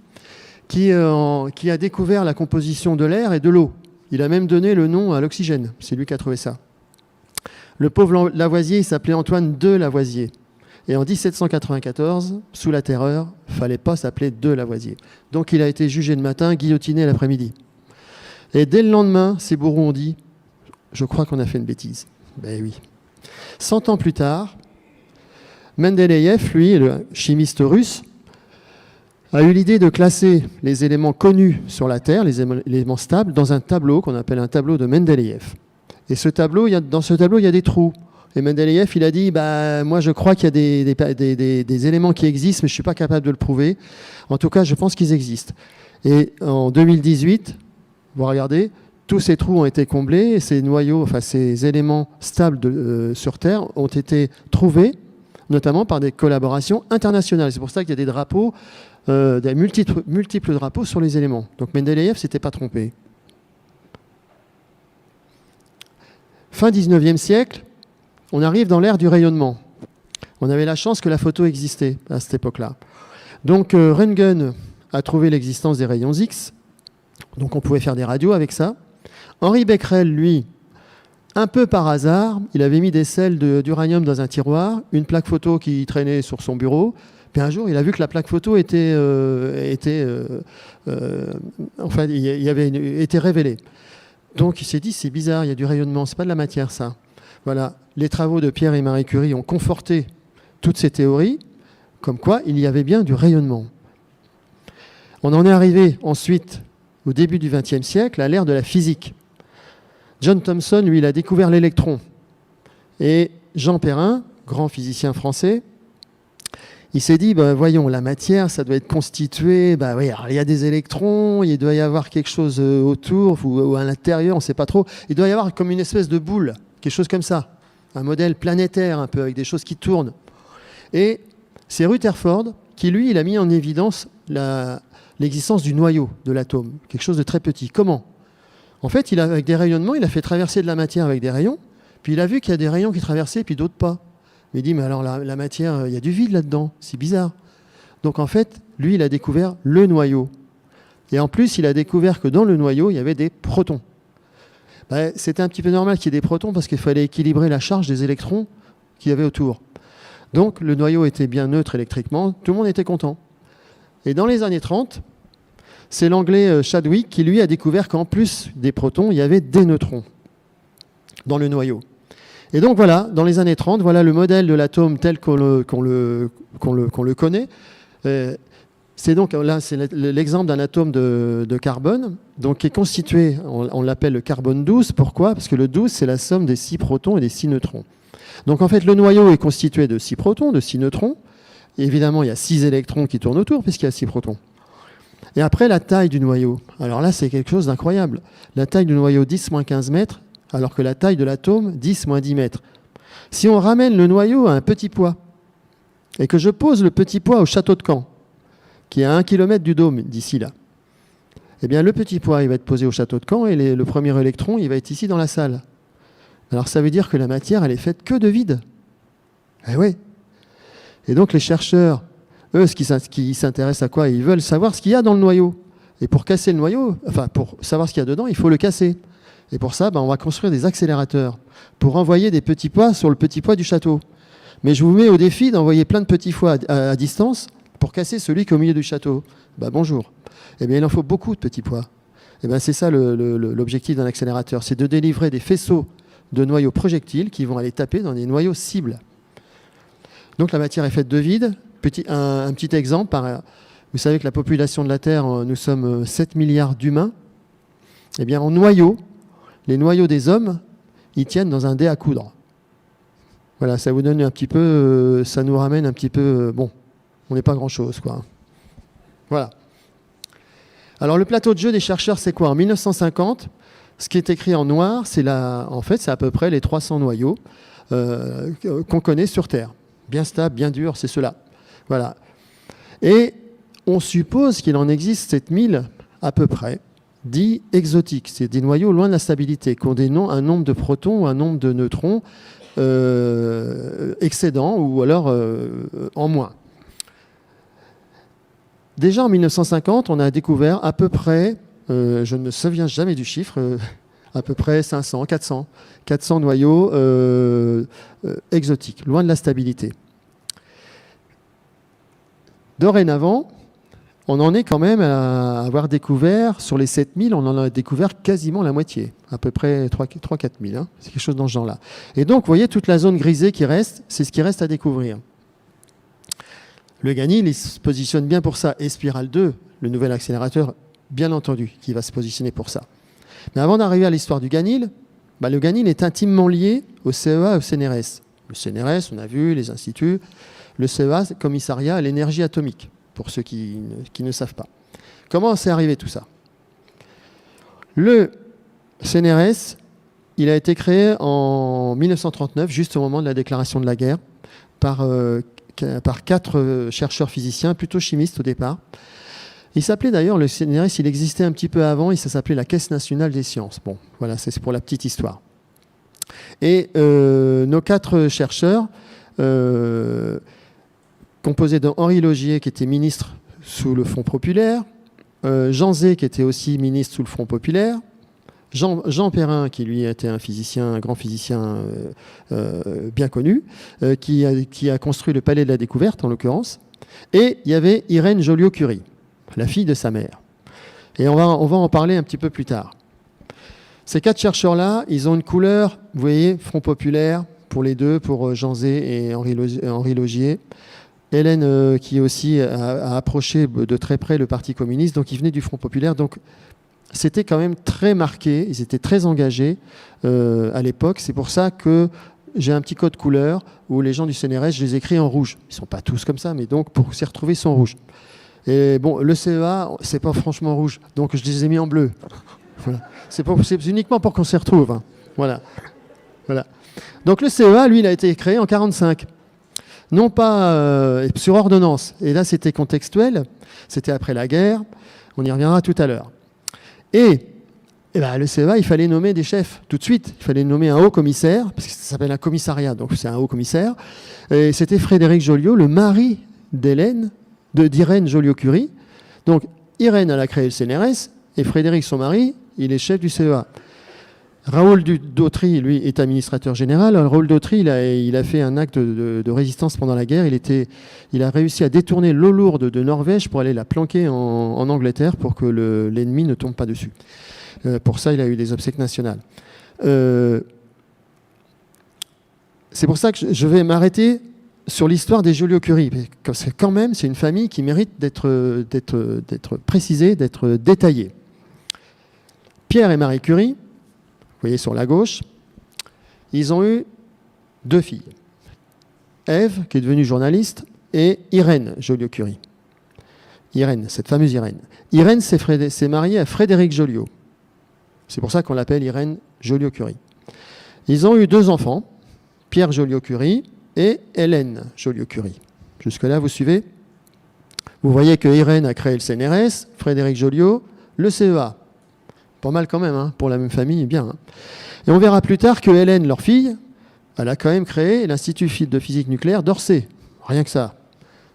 qui a découvert la composition de l'air et de l'eau. Il a même donné le nom à l'oxygène. C'est lui qui a trouvé ça. Le pauvre Lavoisier, il s'appelait Antoine de Lavoisier. Et en 1794, sous la Terreur, il ne fallait pas s'appeler de Lavoisier. Donc il a été jugé le matin, guillotiné l'après-midi. Et dès le lendemain, ces bourreaux ont dit « Je crois qu'on a fait une bêtise. » Ben oui. 100 ans plus tard, Mendeleïev, lui, le chimiste russe, a eu l'idée de classer les éléments connus sur la Terre, les éléments stables, dans un tableau qu'on appelle un tableau de Mendeleïev. Et dans ce tableau, il y a des trous. Et Mendeleïev, il a dit, moi je crois qu'il y a des éléments qui existent, mais je ne suis pas capable de le prouver. En tout cas, je pense qu'ils existent. Et en 2018, vous regardez, tous ces trous ont été comblés, et ces noyaux, enfin ces éléments stables sur Terre ont été trouvés, notamment par des collaborations internationales. C'est pour ça qu'il y a des drapeaux, des multiples drapeaux sur les éléments. Donc Mendeleïev ne s'était pas trompé. Fin 19e siècle, on arrive dans l'ère du rayonnement. On avait la chance que la photo existait à cette époque-là. Donc Röntgen a trouvé l'existence des rayons X, donc on pouvait faire des radios avec ça. Henri Becquerel, lui, un peu par hasard, il avait mis des sels d'uranium dans un tiroir, une plaque photo qui traînait sur son bureau. Puis un jour, il a vu que la plaque photo était révélée. Donc il s'est dit, c'est bizarre, il y a du rayonnement, c'est pas de la matière ça. Voilà, les travaux de Pierre et Marie Curie ont conforté toutes ces théories, comme quoi il y avait bien du rayonnement. On en est arrivé ensuite, au début du XXe siècle, à l'ère de la physique. John Thomson, lui, il a découvert l'électron. Et Jean Perrin, grand physicien français, il s'est dit, voyons, la matière, ça doit être constitué, oui, alors, il y a des électrons, il doit y avoir quelque chose autour ou à l'intérieur, on ne sait pas trop. Il doit y avoir comme une espèce de boule, quelque chose comme ça, un modèle planétaire un peu, avec des choses qui tournent. Et c'est Rutherford qui, lui, il a mis en évidence l'existence du noyau de l'atome, quelque chose de très petit. Comment ? En fait, avec des rayonnements, il a fait traverser de la matière avec des rayons, puis il a vu qu'il y a des rayons qui traversaient, puis d'autres pas. Il dit, mais alors la matière, il y a du vide là-dedans, c'est bizarre. Donc en fait, lui, il a découvert le noyau. Et en plus, il a découvert que dans le noyau, il y avait des protons. C'était un petit peu normal qu'il y ait des protons parce qu'il fallait équilibrer la charge des électrons qu'il y avait autour. Donc le noyau était bien neutre électriquement, tout le monde était content. Et dans les années 30, c'est l'anglais Chadwick qui, lui, a découvert qu'en plus des protons, il y avait des neutrons dans le noyau. Et donc voilà, dans les années 30, voilà le modèle de l'atome tel qu'on le connaît. C'est donc là, c'est l'exemple d'un atome de carbone, donc qui est constitué, on l'appelle le carbone 12. Pourquoi ? Parce que le 12, c'est la somme des 6 protons et des 6 neutrons. Donc en fait, le noyau est constitué de 6 protons, de 6 neutrons. Et évidemment, il y a 6 électrons qui tournent autour, puisqu'il y a 6 protons. Et après, la taille du noyau. Alors là, c'est quelque chose d'incroyable. La taille du noyau, 10-15 mètres, alors que la taille de l'atome, 10-10 mètres. Si on ramène le noyau à un petit poids, et que je pose le petit poids au château de Caen, qui est à 1 km du dôme d'ici là, eh bien, le petit poids, il va être posé au château de Caen, et le premier électron, il va être ici dans la salle. Alors ça veut dire que la matière, elle est faite que de vide. Eh oui. Et donc les chercheurs, eux, ce qui s'intéressent à quoi? Ils veulent savoir ce qu'il y a dans le noyau. Et pour casser le noyau, enfin pour savoir ce qu'il y a dedans, il faut le casser. Et pour ça, on va construire des accélérateurs pour envoyer des petits poids sur le petit poids du château. Mais je vous mets au défi d'envoyer plein de petits poids à distance pour casser celui qui est au milieu du château. Bonjour. Eh bien, il en faut beaucoup de petits poids. Eh bien, c'est ça l'objectif d'un accélérateur, c'est de délivrer des faisceaux de noyaux projectiles qui vont aller taper dans des noyaux cibles. Donc la matière est faite de vide. Un petit exemple, vous savez que la population de la Terre, nous sommes 7 milliards d'humains. Eh bien, en noyaux, les noyaux des hommes, ils tiennent dans un dé à coudre. Voilà, ça vous donne un petit peu, ça nous ramène un petit peu, bon, on n'est pas grand-chose, quoi. Voilà. Alors, le plateau de jeu des chercheurs, c'est quoi? En 1950, ce qui est écrit en noir, c'est en fait, c'est à peu près les 300 noyaux qu'on connaît sur Terre. Bien stable, bien dur, c'est cela. Voilà. Et on suppose qu'il en existe 7000 à peu près, dits exotiques. C'est des noyaux loin de la stabilité, qui ont un nombre de protons ou un nombre de neutrons excédent ou alors en moins. Déjà en 1950, on a découvert à peu près, je ne me souviens jamais du chiffre, à peu près 500, 400 noyaux exotiques, loin de la stabilité. Dorénavant, on en est quand même à avoir découvert, sur les 7000, on en a découvert quasiment la moitié, à peu près 3-4 000, hein, c'est quelque chose dans ce genre-là. Et donc, vous voyez, toute la zone grisée qui reste, c'est ce qui reste à découvrir. Le Ganil, il se positionne bien pour ça, et Spiral 2, le nouvel accélérateur, bien entendu, qui va se positionner pour ça. Mais avant d'arriver à l'histoire du Ganil, le Ganil est intimement lié au CEA et au CNRS. Le CNRS, on a vu, les instituts. Le CEA, c'est Commissariat à l'énergie atomique, pour ceux qui ne savent pas. Comment c'est arrivé tout ça? Le CNRS, il a été créé en 1939, juste au moment de la déclaration de la guerre, par 4 chercheurs physiciens, plutôt chimistes au départ. Il s'appelait d'ailleurs, le CNRS, il existait un petit peu avant, ça s'appelait la Caisse nationale des sciences. Bon, voilà, c'est pour la petite histoire. Et nos 4 chercheurs, composés de Henri Laugier, qui était ministre sous le Front populaire, Jean Zay, qui était aussi ministre sous le Front populaire, Jean Perrin, qui lui était un grand physicien bien connu, qui a construit le Palais de la Découverte, en l'occurrence, et il y avait Irène Joliot-Curie, la fille de sa mère. Et on va en parler un petit peu plus tard. Ces 4 chercheurs-là, ils ont une couleur, vous voyez, Front populaire, pour les deux, pour Jean Zay et Henri Laugier. Hélène, qui aussi a approché de très près le Parti communiste, donc ils venaient du Front populaire. Donc c'était quand même très marqué, ils étaient très engagés à l'époque. C'est pour ça que j'ai un petit code couleur où les gens du CNRS, je les écris en rouge. Ils ne sont pas tous comme ça, mais donc pour s'y retrouver, ils sont rouges. Et bon, le CEA, c'est pas franchement rouge, donc je les ai mis en bleu. Voilà. C'est uniquement pour qu'on s'y retrouve. Hein. Voilà. Donc le CEA, lui, il a été créé en 1945. Non pas sur ordonnance. Et là, c'était contextuel. C'était après la guerre. On y reviendra tout à l'heure. Et le CEA, il fallait nommer des chefs tout de suite. Il fallait nommer un haut commissaire, parce que ça s'appelle un commissariat, donc c'est un haut commissaire. Et c'était Frédéric Joliot, le mari d'Irène Joliot-Curie. Donc Irène, elle a créé le CNRS, et Frédéric, son mari, il est chef du CEA. Raoul Dautry, lui, est administrateur général. Raoul Dautry, il a fait un acte de résistance pendant la guerre. Il a réussi à détourner l'eau lourde de Norvège pour aller la planquer en Angleterre pour que l'ennemi ne tombe pas dessus. Pour ça, il a eu des obsèques nationales. C'est pour ça que je vais m'arrêter sur l'histoire des Joliot-Curie. Parce que quand même, c'est une famille qui mérite d'être précisée, d'être détaillée. Pierre et Marie Curie, vous voyez sur la gauche, ils ont eu 2 filles. Ève, qui est devenue journaliste, et Irène Joliot-Curie. Irène, cette fameuse Irène. Irène s'est mariée à Frédéric Joliot. C'est pour ça qu'on l'appelle Irène Joliot-Curie. Ils ont eu 2 enfants, Pierre Joliot-Curie et Hélène Joliot-Curie. Jusque-là, vous suivez? Vous voyez que Irène a créé le CNRS, Frédéric Joliot, le CEA. Pas mal quand même, hein, pour la même famille, bien. Hein. Et on verra plus tard que Hélène, leur fille, elle a quand même créé l'Institut de physique nucléaire d'Orsay. Rien que ça.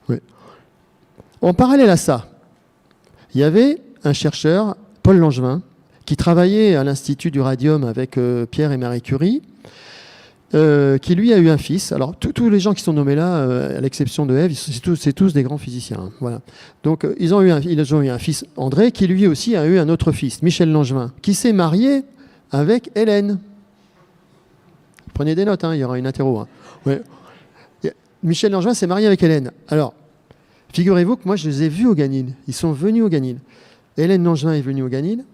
Oui. En parallèle à ça, il y avait un chercheur, Paul Langevin, qui travaillait à l'Institut du radium avec Pierre et Marie Curie, qui lui a eu un fils. Alors tous les gens qui sont nommés là, à l'exception de Ève, c'est tous des grands physiciens. Hein, voilà. Donc ils ont eu un fils, André, qui lui aussi a eu un autre fils, Michel Langevin, qui s'est marié avec Hélène. Prenez des notes, hein, il y aura une interro. Hein. Ouais. Michel Langevin s'est marié avec Hélène. Alors, figurez-vous que moi je les ai vus au Ganil. Ils sont venus au Ganil. Hélène Langevin est venue au Ganil,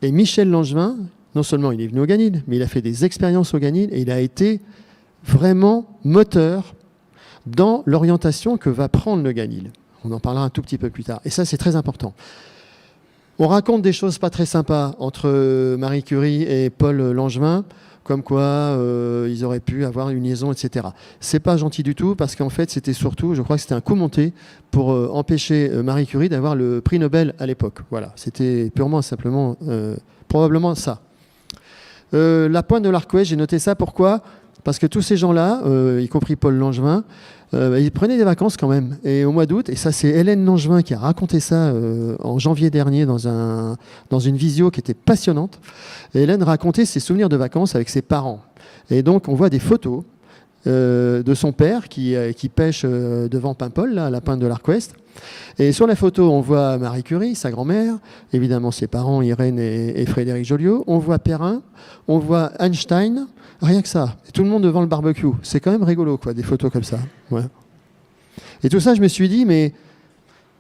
et Michel Langevin, non seulement il est venu au Ganil, mais il a fait des expériences au Ganil et il a été vraiment moteur dans l'orientation que va prendre le Ganil. On en parlera un tout petit peu plus tard. Et ça, c'est très important. On raconte des choses pas très sympas entre Marie Curie et Paul Langevin, comme quoi ils auraient pu avoir une liaison, etc. C'est pas gentil du tout, parce qu'en fait, c'était surtout, je crois que c'était un coup monté pour empêcher Marie Curie d'avoir le prix Nobel à l'époque. Voilà, c'était purement, simplement, probablement ça. La pointe de l'Arc-Ouest, j'ai noté ça, pourquoi? Parce que tous ces gens-là, y compris Paul Langevin, ils prenaient des vacances quand même. Et au mois d'août, et ça c'est Hélène Langevin qui a raconté ça en janvier dernier dans une visio qui était passionnante. Et Hélène racontait ses souvenirs de vacances avec ses parents. Et donc on voit des photos de son père qui pêche devant Paimpol, là, à la pointe de l'Arc-Ouest. Et sur la photo, on voit Marie Curie, sa grand-mère, évidemment ses parents, Irène et Frédéric Joliot. On voit Perrin, on voit Einstein, rien que ça. Et tout le monde devant le barbecue. C'est quand même rigolo, quoi, des photos comme ça. Ouais. Et tout ça, je me suis dit, mais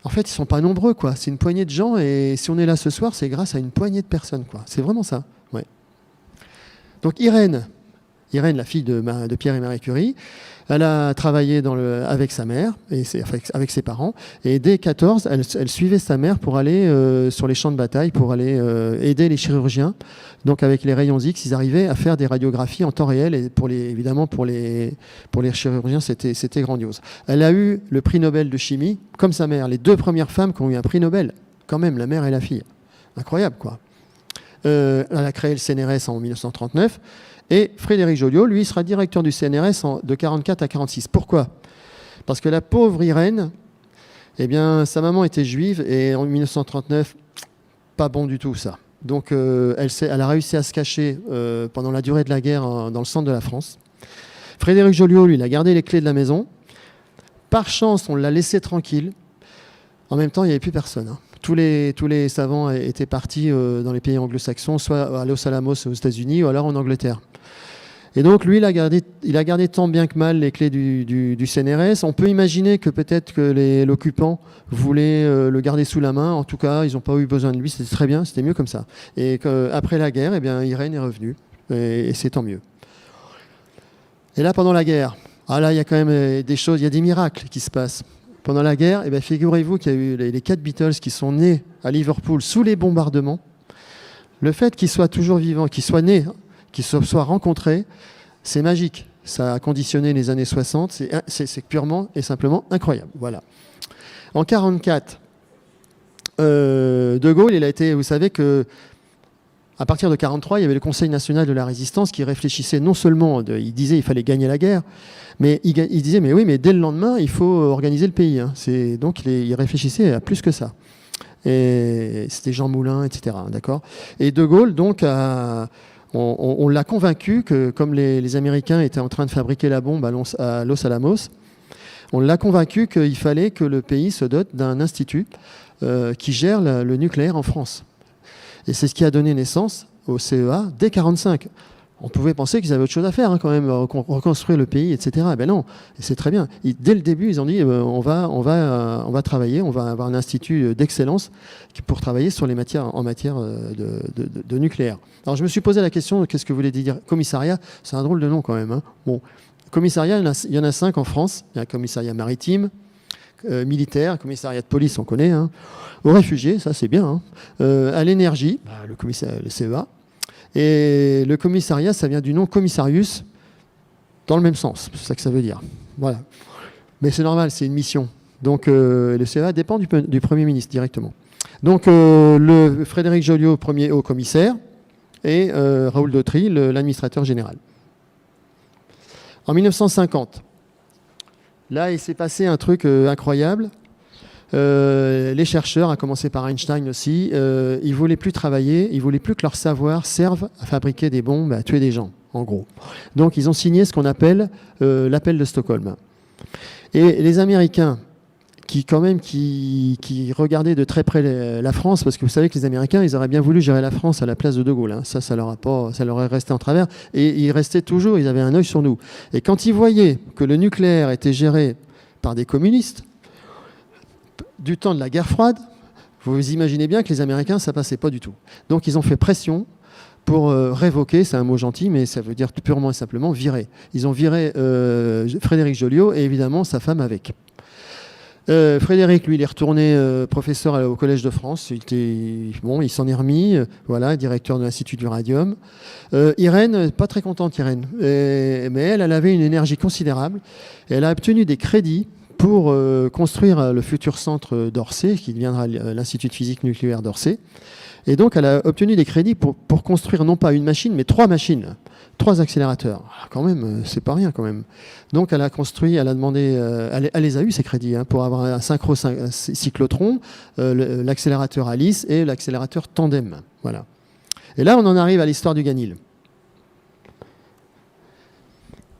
en fait, ils ne sont pas nombreux, quoi. C'est une poignée de gens, et si on est là ce soir, c'est grâce à une poignée de personnes, quoi. C'est vraiment ça. Ouais. Donc Irène, la fille de Pierre et Marie Curie, elle a travaillé avec sa mère, avec ses parents, et dès 14, elle suivait sa mère pour aller sur les champs de bataille, pour aller aider les chirurgiens. Donc avec les rayons X, ils arrivaient à faire des radiographies en temps réel, et évidemment pour les chirurgiens, c'était grandiose. Elle a eu le prix Nobel de chimie, comme sa mère, les 2 premières femmes qui ont eu un prix Nobel, quand même, la mère et la fille. Incroyable, quoi. Elle a créé le CNRS en 1939, et Frédéric Joliot, lui, sera directeur du CNRS de 1944 à 1946. Pourquoi? Parce que la pauvre Irène, eh bien, sa maman était juive, et en 1939, pas bon du tout ça. Donc elle a réussi à se cacher pendant la durée de la guerre dans le centre de la France. Frédéric Joliot, lui, il a gardé les clés de la maison. Par chance, on l'a laissé tranquille. En même temps, il n'y avait plus personne. Hein. Tous les savants étaient partis dans les pays anglo-saxons, soit à Los Alamos aux États-Unis, ou alors en Angleterre. Et donc, lui, il a gardé tant bien que mal les clés du CNRS. On peut imaginer que peut-être que l'occupant voulait le garder sous la main. En tout cas, ils n'ont pas eu besoin de lui. C'était très bien, c'était mieux comme ça. Et après la guerre, eh bien, Irène est revenue. Et c'est tant mieux. Et là, pendant la guerre, là, il y a quand même des choses, il y a des miracles qui se passent. Pendant la guerre, eh bien, figurez-vous qu'il y a eu les 4 Beatles qui sont nés à Liverpool sous les bombardements. Le fait qu'ils soient toujours vivants, qu'ils soient nés, qu'ils se soient rencontrés, c'est magique. Ça a conditionné les années 60. C'est purement et simplement incroyable. Voilà. En 1944, De Gaulle, il a été, vous savez que à partir de 1943, il y avait le Conseil national de la résistance qui réfléchissait non seulement, il disait qu'il fallait gagner la guerre, mais il disait, mais oui, mais dès le lendemain, il faut organiser le pays. Hein. Donc il réfléchissait à plus que ça. Et c'était Jean Moulin, etc. D'accord. Et De Gaulle, donc, on l'a convaincu que, comme les Américains étaient en train de fabriquer la bombe à Los Alamos, on l'a convaincu qu'il fallait que le pays se dote d'un institut qui gère le nucléaire en France. Et c'est ce qui a donné naissance au CEA dès 1945. On pouvait penser qu'ils avaient autre chose à faire, hein, quand même, reconstruire le pays, etc. Ben non, et c'est très bien. Dès le début, ils ont dit on va travailler, on va avoir un institut d'excellence pour travailler sur les matières en matière de nucléaire. Alors je me suis posé la question, qu'est-ce que voulait dire commissariat? C'est un drôle de nom quand même. Hein. Bon, commissariat, il y en a 5 en France. Il y a un commissariat maritime, militaire, commissariat de police, on connaît, hein, aux réfugiés, ça c'est bien, hein, à l'énergie, le CEA, et le commissariat, ça vient du nom commissarius, dans le même sens, c'est ça que ça veut dire. Voilà. Mais c'est normal, c'est une mission. Donc le CEA dépend du Premier ministre directement. Donc le Frédéric Joliot, premier haut commissaire, et Raoul Dautry, l'administrateur général. En 1950, là, il s'est passé un truc incroyable. Les chercheurs, à commencer par Einstein aussi, ils ne voulaient plus travailler, ils ne voulaient plus que leur savoir serve à fabriquer des bombes, à tuer des gens, en gros. Donc, ils ont signé ce qu'on appelle l'appel de Stockholm. Et les Américains, qui regardaient de très près la France, parce que vous savez que les Américains, ils auraient bien voulu gérer la France à la place de De Gaulle. Hein. Ça leur est resté en travers. Et ils restaient toujours, ils avaient un œil sur nous. Et quand ils voyaient que le nucléaire était géré par des communistes, du temps de la guerre froide, vous imaginez bien que les Américains, ça passait pas du tout. Donc ils ont fait pression pour révoquer, c'est un mot gentil, mais ça veut dire purement et simplement virer. Ils ont viré Frédéric Joliot et évidemment sa femme avec. Frédéric, lui, il est retourné professeur au Collège de France. Il s'en est remis, voilà, directeur de l'Institut du Radium. Irène, pas très contente, Irène, mais elle avait une énergie considérable. Elle a obtenu des crédits pour construire le futur centre d'Orsay, qui deviendra l'Institut de physique nucléaire d'Orsay. Et donc, elle a obtenu des crédits pour construire non pas une machine, mais 3 machines. 3 accélérateurs. Alors, quand même, c'est pas rien quand même. Donc elle a construit, elle a demandé, elle les a eu ces crédits hein, pour avoir un synchrocyclotron, l'accélérateur Alice et l'accélérateur Tandem. Voilà. Et là, on en arrive à l'histoire du Ganil.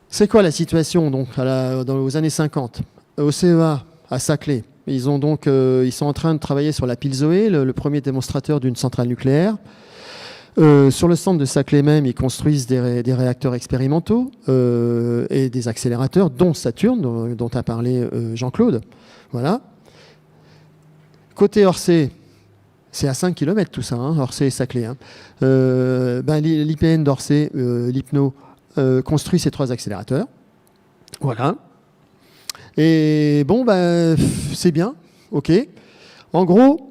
C'est quoi la situation donc aux années 50 au CEA à Saclay? Ils sont en train de travailler sur la pile Zoé, le premier démonstrateur d'une centrale nucléaire. Sur le centre de Saclay même, ils construisent des réacteurs expérimentaux et des accélérateurs, dont Saturne, dont a parlé Jean-Claude. Voilà. Côté Orsay, c'est à 5 km tout ça, hein, Orsay et Saclay. Hein. L'IPN d'Orsay, l'IPNO, construit ces 3 accélérateurs. Voilà. Et bon, c'est bien, ok. En gros,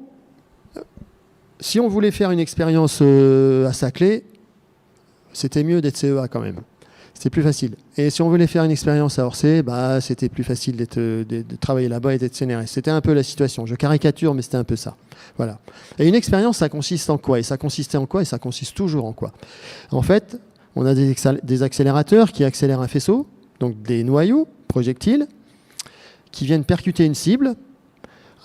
si on voulait faire une expérience à Saclay, c'était mieux d'être CEA quand même. C'était plus facile. Et si on voulait faire une expérience à Orsay, c'était plus facile de travailler là-bas et d'être CNRS. C'était un peu la situation. Je caricature, mais c'était un peu ça. Voilà. Et une expérience, ça consiste en quoi? Et ça consistait en quoi? Et ça consiste toujours en quoi? En fait, on a des accélérateurs qui accélèrent un faisceau, donc des noyaux, projectiles, qui viennent percuter une cible.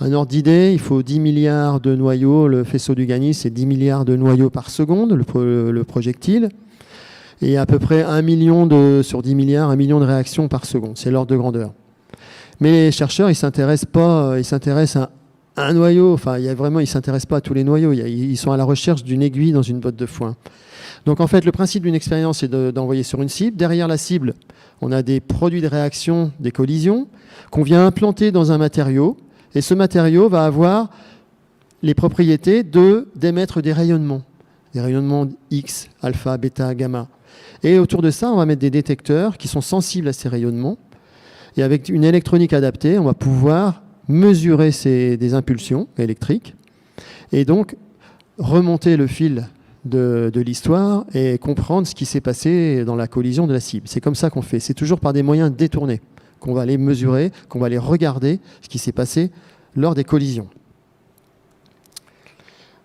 Un ordre d'idée, il faut 10 milliards de noyaux. Le faisceau du Ganil, c'est 10 milliards de noyaux par seconde, le projectile. Et à peu près 1 million sur 10 milliards, 1 million de réactions par seconde. C'est l'ordre de grandeur. Mais les chercheurs, ils s'intéressent à un noyau. Enfin, ils ne s'intéressent pas à tous les noyaux. Ils sont à la recherche d'une aiguille dans une botte de foin. Donc en fait, le principe d'une expérience, c'est d'envoyer sur une cible. Derrière la cible, on a des produits de réaction, des collisions, qu'on vient implanter dans un matériau. Et ce matériau va avoir les propriétés d'émettre des rayonnements X, alpha, bêta, gamma. Et autour de ça, on va mettre des détecteurs qui sont sensibles à ces rayonnements. Et avec une électronique adaptée, on va pouvoir mesurer des impulsions électriques et donc remonter le fil de l'histoire et comprendre ce qui s'est passé dans la collision de la cible. C'est comme ça qu'on fait. C'est toujours par des moyens détournés qu'on va aller mesurer, qu'on va aller regarder ce qui s'est passé lors des collisions.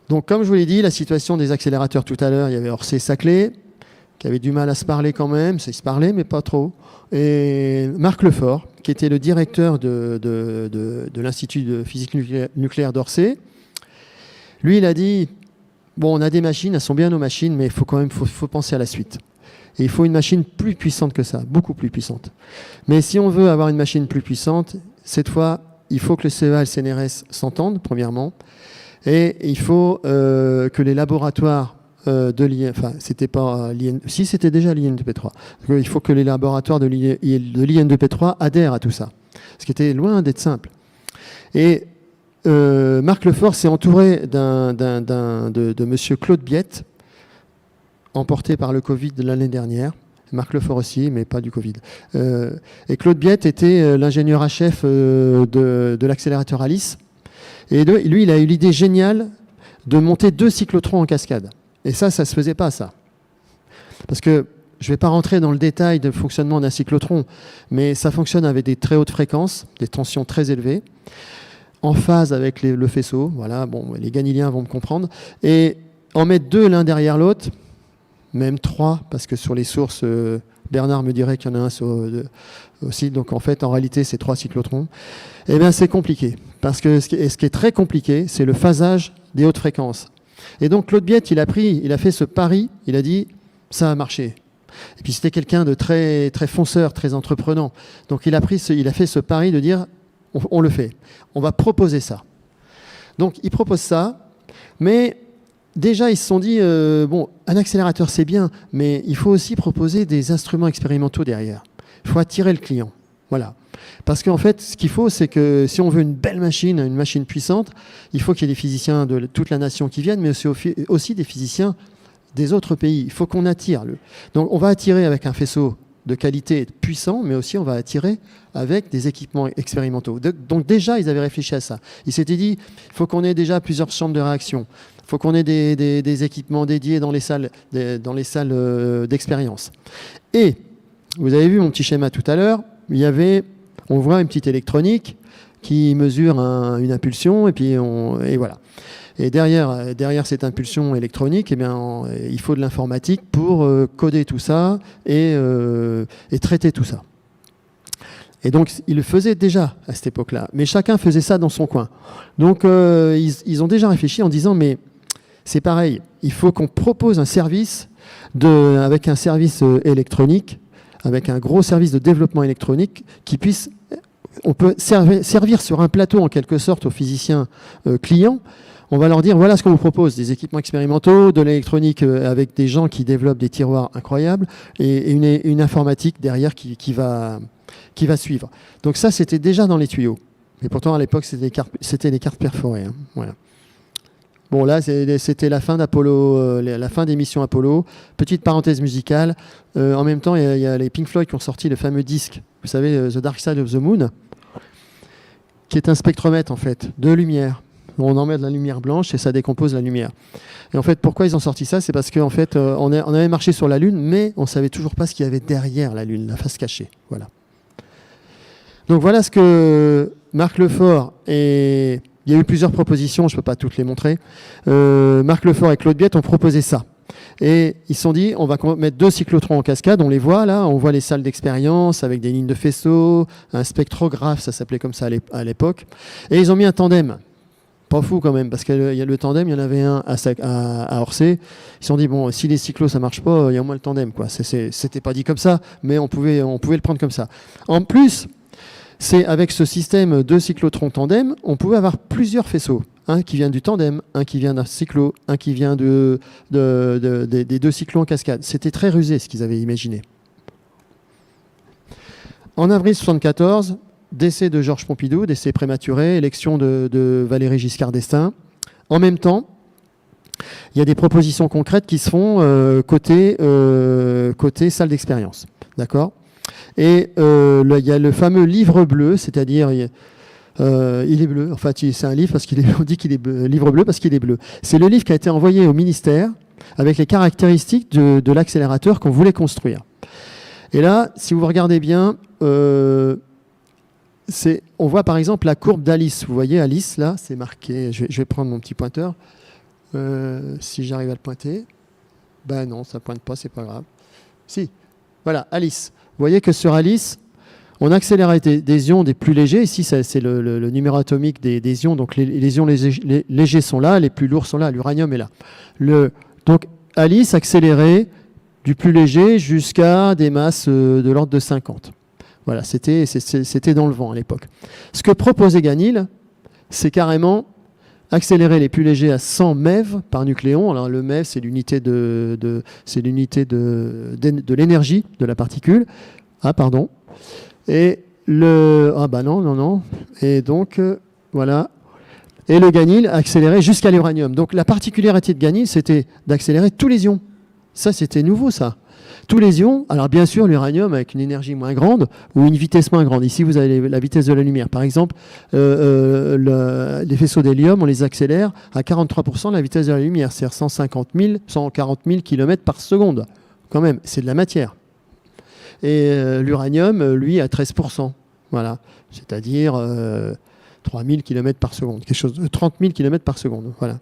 Donc, comme je vous l'ai dit, la situation des accélérateurs tout à l'heure, il y avait Orsay et Saclay, qui avaient du mal à se parler quand même, ils se parlaient, mais pas trop. Et Marc Lefort, qui était le directeur de l'Institut de physique nucléaire d'Orsay, lui, il a dit, bon, on a des machines, elles sont bien nos machines, mais il faut quand même faut penser à la suite. Et il faut une machine plus puissante que ça, beaucoup plus puissante. Mais si on veut avoir une machine plus puissante, cette fois, il faut que le CEA et le CNRS s'entendent, premièrement, et il faut que les laboratoires de l'IN, enfin, c'était pas l'IN, si c'était déjà l'IN2P3, il faut que les laboratoires de l'IN2P3 adhèrent à tout ça, ce qui était loin d'être simple. Et Marc Lefort s'est entouré de monsieur Claude Biette, emporté par le Covid de l'année dernière. Marc Lefort aussi, mais pas du Covid. Et Claude Biette était l'ingénieur à chef de l'accélérateur Alice. Et lui, il a eu l'idée géniale de monter 2 cyclotrons en cascade. Et ça se faisait pas, ça. Parce que je ne vais pas rentrer dans le détail du fonctionnement d'un cyclotron, mais ça fonctionne avec des très hautes fréquences, des tensions très élevées, en phase avec le faisceau. Voilà, bon, les ganiliens vont me comprendre. Et en mettre 2 l'un derrière l'autre, même 3, parce que sur les sources, Bernard me dirait qu'il y en a un aussi. Donc en fait, en réalité, c'est 3 cyclotrons. Eh bien, c'est compliqué. Parce que ce qui est très compliqué, c'est le phasage des hautes fréquences. Et donc Claude Biette, il a fait ce pari, il a dit, ça a marché. Et puis c'était quelqu'un de très, très fonceur, très entreprenant. Donc il a fait ce pari de dire, on le fait, on va proposer ça. Donc il propose ça, mais déjà ils se sont dit, bon, un accélérateur c'est bien, mais il faut aussi proposer des instruments expérimentaux derrière. Il faut attirer le client. Voilà. Parce qu'en fait, ce qu'il faut, c'est que si on veut une belle machine, une machine puissante, il faut qu'il y ait des physiciens de toute la nation qui viennent, mais aussi des physiciens des autres pays. Il faut qu'on attire. Donc on va attirer avec un faisceau de qualité puissant, mais aussi on va attirer avec des équipements expérimentaux. Donc déjà, ils avaient réfléchi à ça. Ils s'étaient dit, il faut qu'on ait déjà plusieurs chambres de réaction. Il faut qu'on ait des équipements dédiés dans les salles d'expérience. Et vous avez vu mon petit schéma tout à l'heure, on voit une petite électronique qui mesure une impulsion, et voilà. Et derrière cette impulsion électronique, eh bien, il faut de l'informatique pour coder tout ça et traiter tout ça. Et donc, ils le faisaient déjà à cette époque-là, mais chacun faisait ça dans son coin. Donc, ils ont déjà réfléchi en disant, mais c'est pareil, il faut qu'on propose un service avec un service électronique, avec un gros service de développement électronique on peut servir sur un plateau en quelque sorte aux physiciens clients. On va leur dire, voilà ce qu'on vous propose, des équipements expérimentaux, de l'électronique avec des gens qui développent des tiroirs incroyables et une informatique derrière qui va suivre. Donc ça, c'était déjà dans les tuyaux. Mais pourtant, à l'époque, c'était des cartes perforées. Hein. Voilà. Bon, là, c'était la fin d'Apollo, la fin des missions Apollo. Petite parenthèse musicale. En même temps, il y a les Pink Floyd qui ont sorti le fameux disque, vous savez, The Dark Side of the Moon, qui est un spectromètre, en fait, de lumière. On en met de la lumière blanche et ça décompose la lumière. Et en fait, pourquoi ils ont sorti ça? C'est parce qu'en fait, on avait marché sur la Lune, mais on ne savait toujours pas ce qu'il y avait derrière la Lune, la face cachée. Voilà. Donc voilà ce que Marc Lefort et... Il y a eu plusieurs propositions, je ne peux pas toutes les montrer. Marc Lefort et Claude Biette ont proposé ça. Et ils se sont dit, on va mettre 2 cyclotrons en cascade, on les voit là, on voit les salles d'expérience avec des lignes de faisceau, un spectrographe, ça s'appelait comme ça à l'époque. Et ils ont mis un tandem. Pas fou quand même, parce que le tandem, il y en avait un à Orsay. Ils se sont dit, bon, si les cyclos ça marche pas, il y a au moins le tandem, quoi. C'était pas dit comme ça, mais on pouvait le prendre comme ça. En plus, c'est avec ce système de cyclotron tandem, on pouvait avoir plusieurs faisceaux. Un qui vient du tandem, un qui vient d'un cyclo, un qui vient des 2 cyclos en cascade. C'était très rusé ce qu'ils avaient imaginé. En avril 1974, décès de Georges Pompidou, décès prématuré, élection de Valéry Giscard d'Estaing. En même temps, il y a des propositions concrètes qui se font côté salle d'expérience. D'accord ? Et il y a le fameux livre bleu, c'est-à-dire il est bleu. En fait, c'est un livre parce on dit qu'il est livre bleu parce qu'il est bleu. C'est le livre qui a été envoyé au ministère avec les caractéristiques de l'accélérateur qu'on voulait construire. Et là, si vous regardez bien, on voit par exemple la courbe d'Alice. Vous voyez Alice là, c'est marqué. Je vais prendre mon petit pointeur. Si j'arrive à le pointer. Ben non, ça pointe pas, c'est pas grave. Si, voilà Alice. Vous voyez que sur Alice, on accélère des ions des plus légers. Ici, c'est le numéro atomique des ions. Donc les ions légers sont là, les plus lourds sont là, l'uranium est là. Donc Alice accélérait du plus léger jusqu'à des masses de l'ordre de 50. Voilà, c'était dans le vent à l'époque. Ce que proposait Ganil, c'est carrément accélérer les plus légers à 100 MeV par nucléon. Alors le MeV, c'est l'unité de l'énergie de la particule. Ah, pardon. Et non. Et donc, voilà. Et le Ganil accélérait jusqu'à l'uranium. Donc la particularité de Ganil, c'était d'accélérer tous les ions. Ça, c'était nouveau, ça. tous les ions, alors bien sûr l'uranium avec une énergie moins grande ou une vitesse moins grande. Ici vous avez la vitesse de la lumière. Par exemple, les faisceaux d'hélium, on les accélère à 43% de la vitesse de la lumière, c'est-à-dire 140 000 km par seconde. Quand même, c'est de la matière. Et l'uranium, lui, à 13%. Voilà, c'est-à-dire 3000 km par seconde, quelque chose de 30 000 km par seconde. Voilà.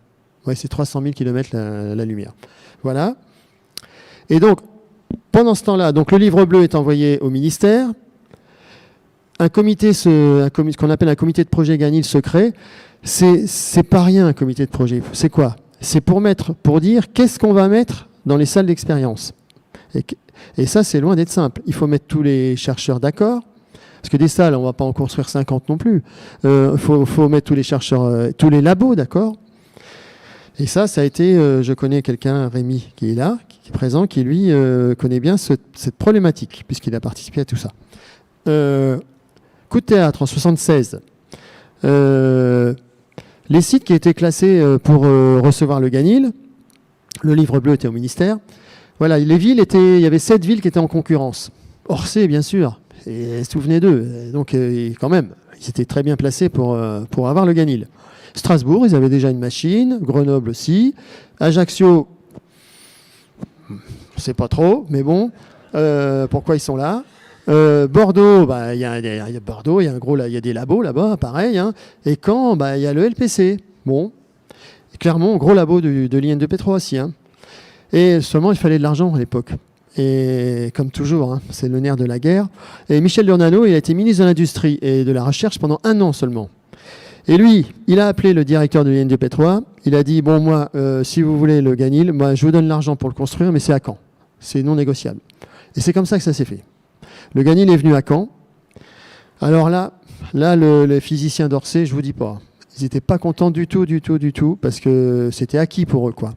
Ouais, c'est 300 000 km la lumière. Voilà. Et donc, pendant ce temps-là, donc le livre bleu est envoyé au ministère. Un comité, ce qu'on appelle un comité de projet Ganil se crée. C'est pas rien un comité de projet. C'est quoi? C'est pour dire qu'est-ce qu'on va mettre dans les salles d'expérience. Et ça, c'est loin d'être simple. Il faut mettre tous les chercheurs d'accord. Parce que des salles, on ne va pas en construire 50 non plus. Faut mettre tous les chercheurs, tous les labos d'accord. Et ça a été, je connais quelqu'un, Rémi, qui est là, qui est présent, qui lui connaît bien cette problématique, puisqu'il a participé à tout ça. Coup de théâtre en 1976. Les sites qui étaient classés pour recevoir le Ganil, le livre bleu était au ministère. Voilà, les villes il y avait 7 villes qui étaient en concurrence. Orsay, bien sûr, et souvenez d'eux. Donc, quand même, ils étaient très bien placés pour avoir le Ganil. Strasbourg, ils avaient déjà une machine. Grenoble aussi. Ajaccio, je ne sais pas trop, mais bon, pourquoi ils sont là. Bordeaux, il y a Bordeaux, il y a des labos là-bas, pareil. Hein. Et Caen, il y a le LPC. Bon, et Clermont, gros labo de l'IN2P3 aussi. Hein. Et seulement, il fallait de l'argent à l'époque. Et comme toujours, hein, c'est le nerf de la guerre. Et Michel Durnano, il a été ministre de l'Industrie et de la Recherche pendant 1 an seulement. Et lui, il a appelé le directeur de l'IN2P3. Il a dit, bon, moi, si vous voulez le Ganil, moi, je vous donne l'argent pour le construire, mais c'est à Caen. C'est non négociable. Et c'est comme ça que ça s'est fait. Le Ganil est venu à Caen. Alors là, les physiciens d'Orsay, je vous dis pas. Ils n'étaient pas contents du tout, parce que c'était acquis pour eux, quoi.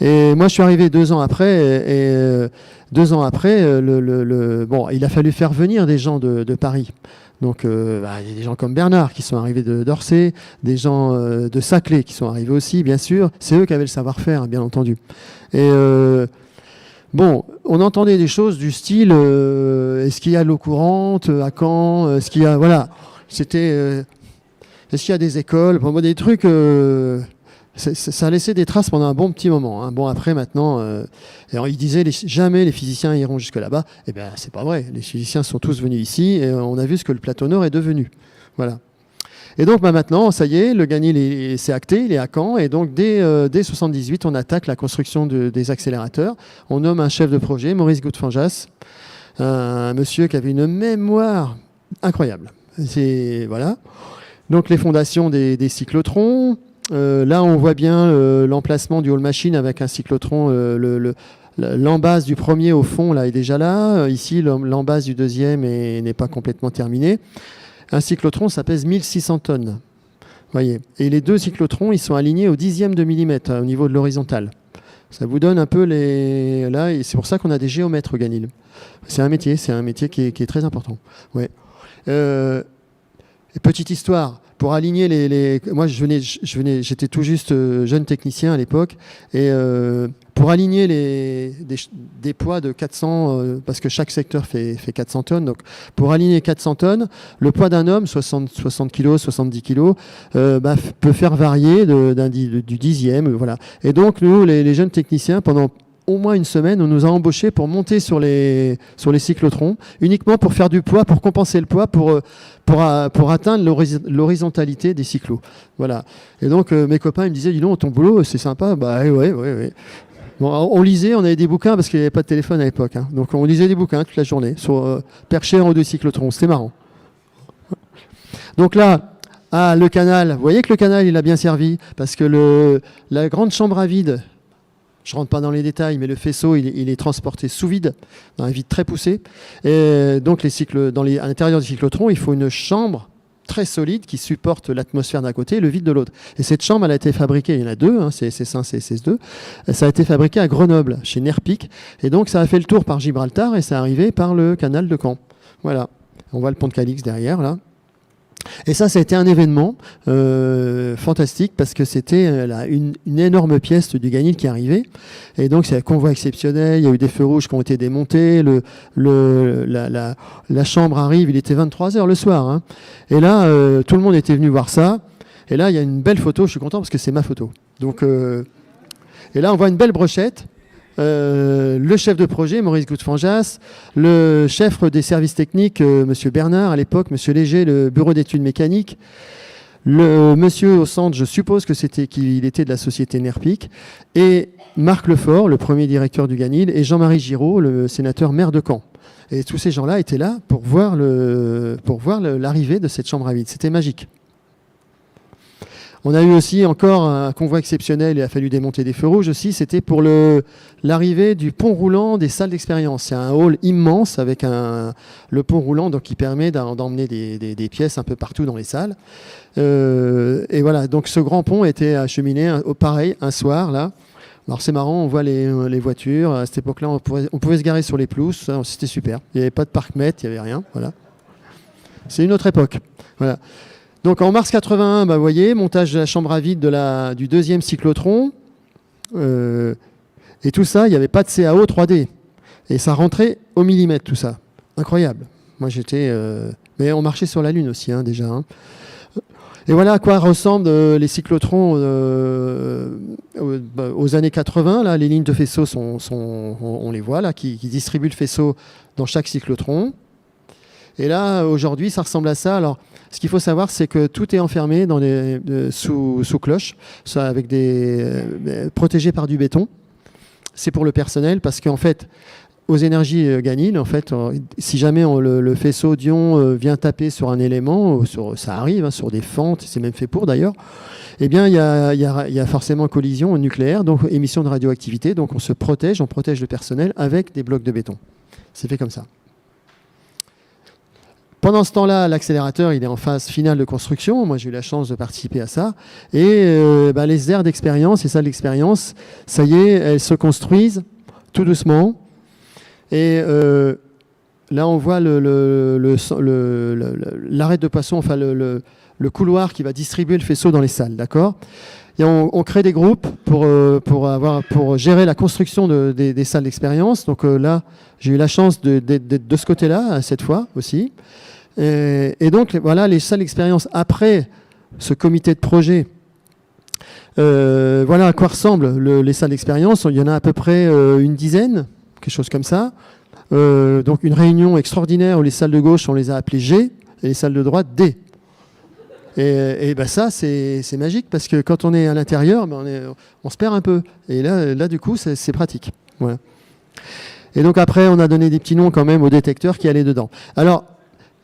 Et moi, je suis arrivé 2 ans après, et 2 ans après, bon, il a fallu faire venir des gens de Paris. Donc, il y a des gens comme Bernard qui sont arrivés d'Orsay, des gens de Saclay qui sont arrivés aussi, bien sûr. C'est eux qui avaient le savoir-faire, bien entendu. Et bon, on entendait des choses du style est-ce qu'il y a l'eau courante à Caen? Est-ce qu'il y a, voilà, c'était est-ce qu'il y a des écoles? Bon, des trucs. Ça a laissé des traces pendant un bon petit moment. Hein. Bon, après, maintenant, alors, il disait jamais les physiciens iront jusque là-bas. Eh bien, c'est pas vrai. Les physiciens sont tous venus ici et on a vu ce que le plateau nord est devenu. Voilà. Et donc, maintenant, ça y est, le Ganil c'est acté, il est à Caen. Et donc, dès 1978, on attaque la construction des accélérateurs. On nomme un chef de projet, Maurice Goutfanjas, un monsieur qui avait une mémoire incroyable. Voilà. Donc, les fondations des cyclotrons. Là, on voit bien l'emplacement du hall machine avec un cyclotron. L'embase du premier au fond là est déjà là. Ici, l'embase du deuxième n'est pas complètement terminée. Un cyclotron, ça pèse 1600 tonnes. Voyez. Et les 2 cyclotrons, ils sont alignés au 10e de millimètre au niveau de l'horizontale. Ça vous donne un peu là, et c'est pour ça qu'on a des géomètres au Ganil. C'est un métier qui est très important. Ouais. Petite histoire. Pour aligner moi, j'étais tout juste jeune technicien à l'époque, et pour aligner des poids de 400, parce que chaque secteur fait 400 tonnes, donc pour aligner 400 tonnes, le poids d'un homme, 60 kg, 70 kg, peut faire varier du 10e, voilà. Et donc, nous, les jeunes techniciens, pendant au moins une semaine, on nous a embauchés pour monter sur les cyclotrons, uniquement pour faire du poids, pour compenser le poids, pour atteindre l'horizontalité des cyclos. Voilà. Et donc, mes copains, ils me disaient, dis donc, ton boulot, c'est sympa. Bah, ouais. Bon, on lisait, on avait des bouquins, parce qu'il n'y avait pas de téléphone à l'époque. Hein. Donc, on lisait des bouquins toute la journée, perchés en haut de cyclotrons. C'était marrant. Donc là, le canal. Vous voyez que le canal, il a bien servi, parce que la grande chambre à vide, je ne rentre pas dans les détails, mais le faisceau, il est transporté sous vide, dans un vide très poussé. Et donc, à l'intérieur du cyclotron, il faut une chambre très solide qui supporte l'atmosphère d'un côté et le vide de l'autre. Et cette chambre, elle a été fabriquée, il y en a 2, hein, CS1, CS2. Ça a été fabriqué à Grenoble, chez Nerpic. Et donc, ça a fait le tour par Gibraltar et ça est arrivé par le canal de Caen. Voilà. On voit le pont de Cadix derrière, là. Et ça a été un événement fantastique parce que c'était une énorme pièce du Ganil qui arrivait. Et donc, c'est un convoi exceptionnel. Il y a eu des feux rouges qui ont été démontés. La chambre arrive, il était 23h le soir. Hein. Et là, tout le monde était venu voir ça. Et là, il y a une belle photo. Je suis content parce que c'est ma photo. Donc, et là, on voit une belle brochette. Le chef de projet, Maurice Goutfanjas, le chef des services techniques, monsieur Bernard, à l'époque, monsieur Léger, le bureau d'études mécaniques, le monsieur au centre, je suppose que qu'il était de la société NERPIC, et Marc Lefort, le premier directeur du Ganil, et Jean-Marie Giraud, le sénateur maire de Caen. Et tous ces gens-là étaient là pour voir l'arrivée de cette chambre à vide. C'était magique. On a eu aussi encore un convoi exceptionnel, il a fallu démonter des feux rouges aussi, c'était pour l'arrivée du pont roulant des salles d'expérience. C'est un hall immense avec le pont roulant donc, qui permet d'emmener des pièces un peu partout dans les salles. Et voilà, donc ce grand pont était acheminé, pareil, un soir là. Alors c'est marrant, on voit les voitures, à cette époque-là on pouvait se garer sur les pelouses, c'était super. Il n'y avait pas de parc-mètre, il n'y avait rien, voilà. C'est une autre époque, voilà. Donc en mars 81, vous voyez, montage de la chambre à vide du deuxième cyclotron. Et tout ça, il n'y avait pas de CAO 3D. Et ça rentrait au millimètre, tout ça. Incroyable. Moi, mais on marchait sur la Lune aussi, hein, déjà. Hein. Et voilà à quoi ressemblent les cyclotrons aux années 80. Là, les lignes de faisceau, on les voit, là, qui distribuent le faisceau dans chaque cyclotron. Et là, aujourd'hui, ça ressemble à ça. Alors, ce qu'il faut savoir, c'est que tout est enfermé sous cloche, avec protégé par du béton. C'est pour le personnel, parce qu'en fait, aux énergies Ganil, en fait, si jamais le faisceau d'ion vient taper sur un élément, ça arrive, hein, sur des fentes, c'est même fait pour d'ailleurs, eh bien, il y a forcément collision nucléaire, donc émission de radioactivité. Donc, on protège le personnel avec des blocs de béton. C'est fait comme ça. Pendant ce temps-là, l'accélérateur, il est en phase finale de construction. Moi, j'ai eu la chance de participer à ça. Et les aires d'expérience, les salles d'expérience, ça y est, elles se construisent tout doucement. Et là, on voit l'arrêt de poisson, enfin le couloir qui va distribuer le faisceau dans les salles, d'accord ? Et on crée des groupes pour gérer la construction des salles d'expérience. Donc là, j'ai eu la chance d'être de ce côté-là, cette fois aussi. Et donc, voilà, les salles d'expérience, après ce comité de projet, voilà à quoi ressemblent les salles d'expérience. Il y en a à peu près une dizaine, quelque chose comme ça. Donc, une réunion extraordinaire où les salles de gauche, on les a appelées G, et les salles de droite, D. Et ça, c'est magique, parce que quand on est à l'intérieur, on se perd un peu. Et là du coup, c'est pratique. Voilà. Et donc, après, on a donné des petits noms quand même aux détecteurs qui allaient dedans. Alors,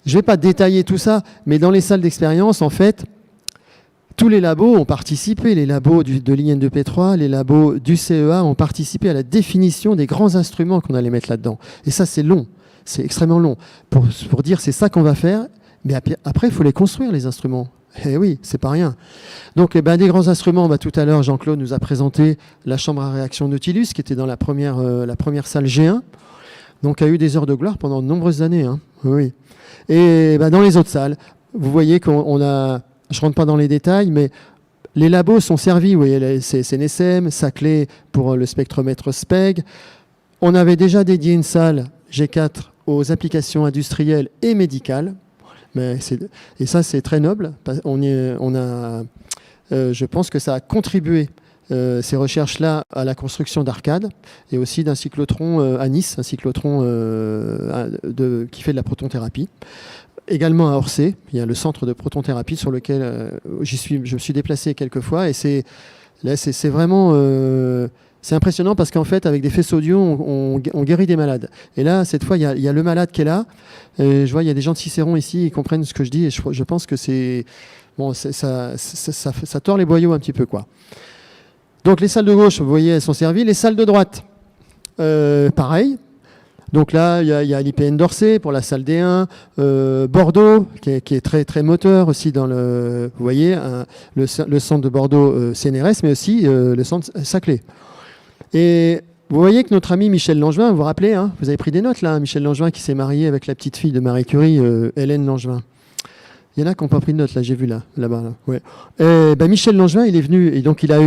je ne vais pas détailler tout ça, mais dans les salles d'expérience, en fait, tous les labos ont participé. Les labos de l'IN2P3, les labos du CEA ont participé à la définition des grands instruments qu'on allait mettre là-dedans. Et ça, c'est long. C'est extrêmement long. Pour dire c'est ça qu'on va faire, mais après, il faut les construire, les instruments. Eh oui, c'est pas rien. Donc, des grands instruments, tout à l'heure, Jean-Claude nous a présenté la chambre à réaction Nautilus, qui était dans la première salle G1. Donc, a eu des heures de gloire pendant de nombreuses années. Hein. Oui. Et dans les autres salles, vous voyez qu'on a, je ne rentre pas dans les détails, mais les labos sont servis. Vous voyez, c'est CNSM, Saclay pour le spectromètre SPEG. On avait déjà dédié une salle G4 aux applications industrielles et médicales. Et ça, c'est très noble. Je pense que ça a contribué, ces recherches-là, à la construction d'Arcade et aussi d'un cyclotron à Nice, un cyclotron qui fait de la protonthérapie. Également à Orsay, il y a le centre de protonthérapie sur lequel je me suis déplacé quelques fois. Et c'est vraiment... c'est impressionnant parce qu'en fait, avec des faisceaux d'ion, on guérit des malades. Et là, cette fois, il y a le malade qui est là. Et je vois, il y a des gens de Cicéron ici, ils comprennent ce que je dis. Et je pense que ça tord les boyaux un petit peu, quoi. Donc, les salles de gauche, vous voyez, elles sont servies. Les salles de droite, pareil. Donc là, il y a l'IPN d'Orsay pour la salle D1. Bordeaux, qui est très, très moteur aussi dans vous voyez, le centre de Bordeaux CNRS, mais aussi le centre Saclay. Et vous voyez que notre ami Michel Langevin, vous vous rappelez, hein, vous avez pris des notes là, Michel Langevin qui s'est marié avec la petite fille de Marie Curie, Hélène Langevin. Il y en a qui n'ont pas pris de notes, là, j'ai vu là-bas. Là. Ouais. Michel Langevin, il est venu, et donc il a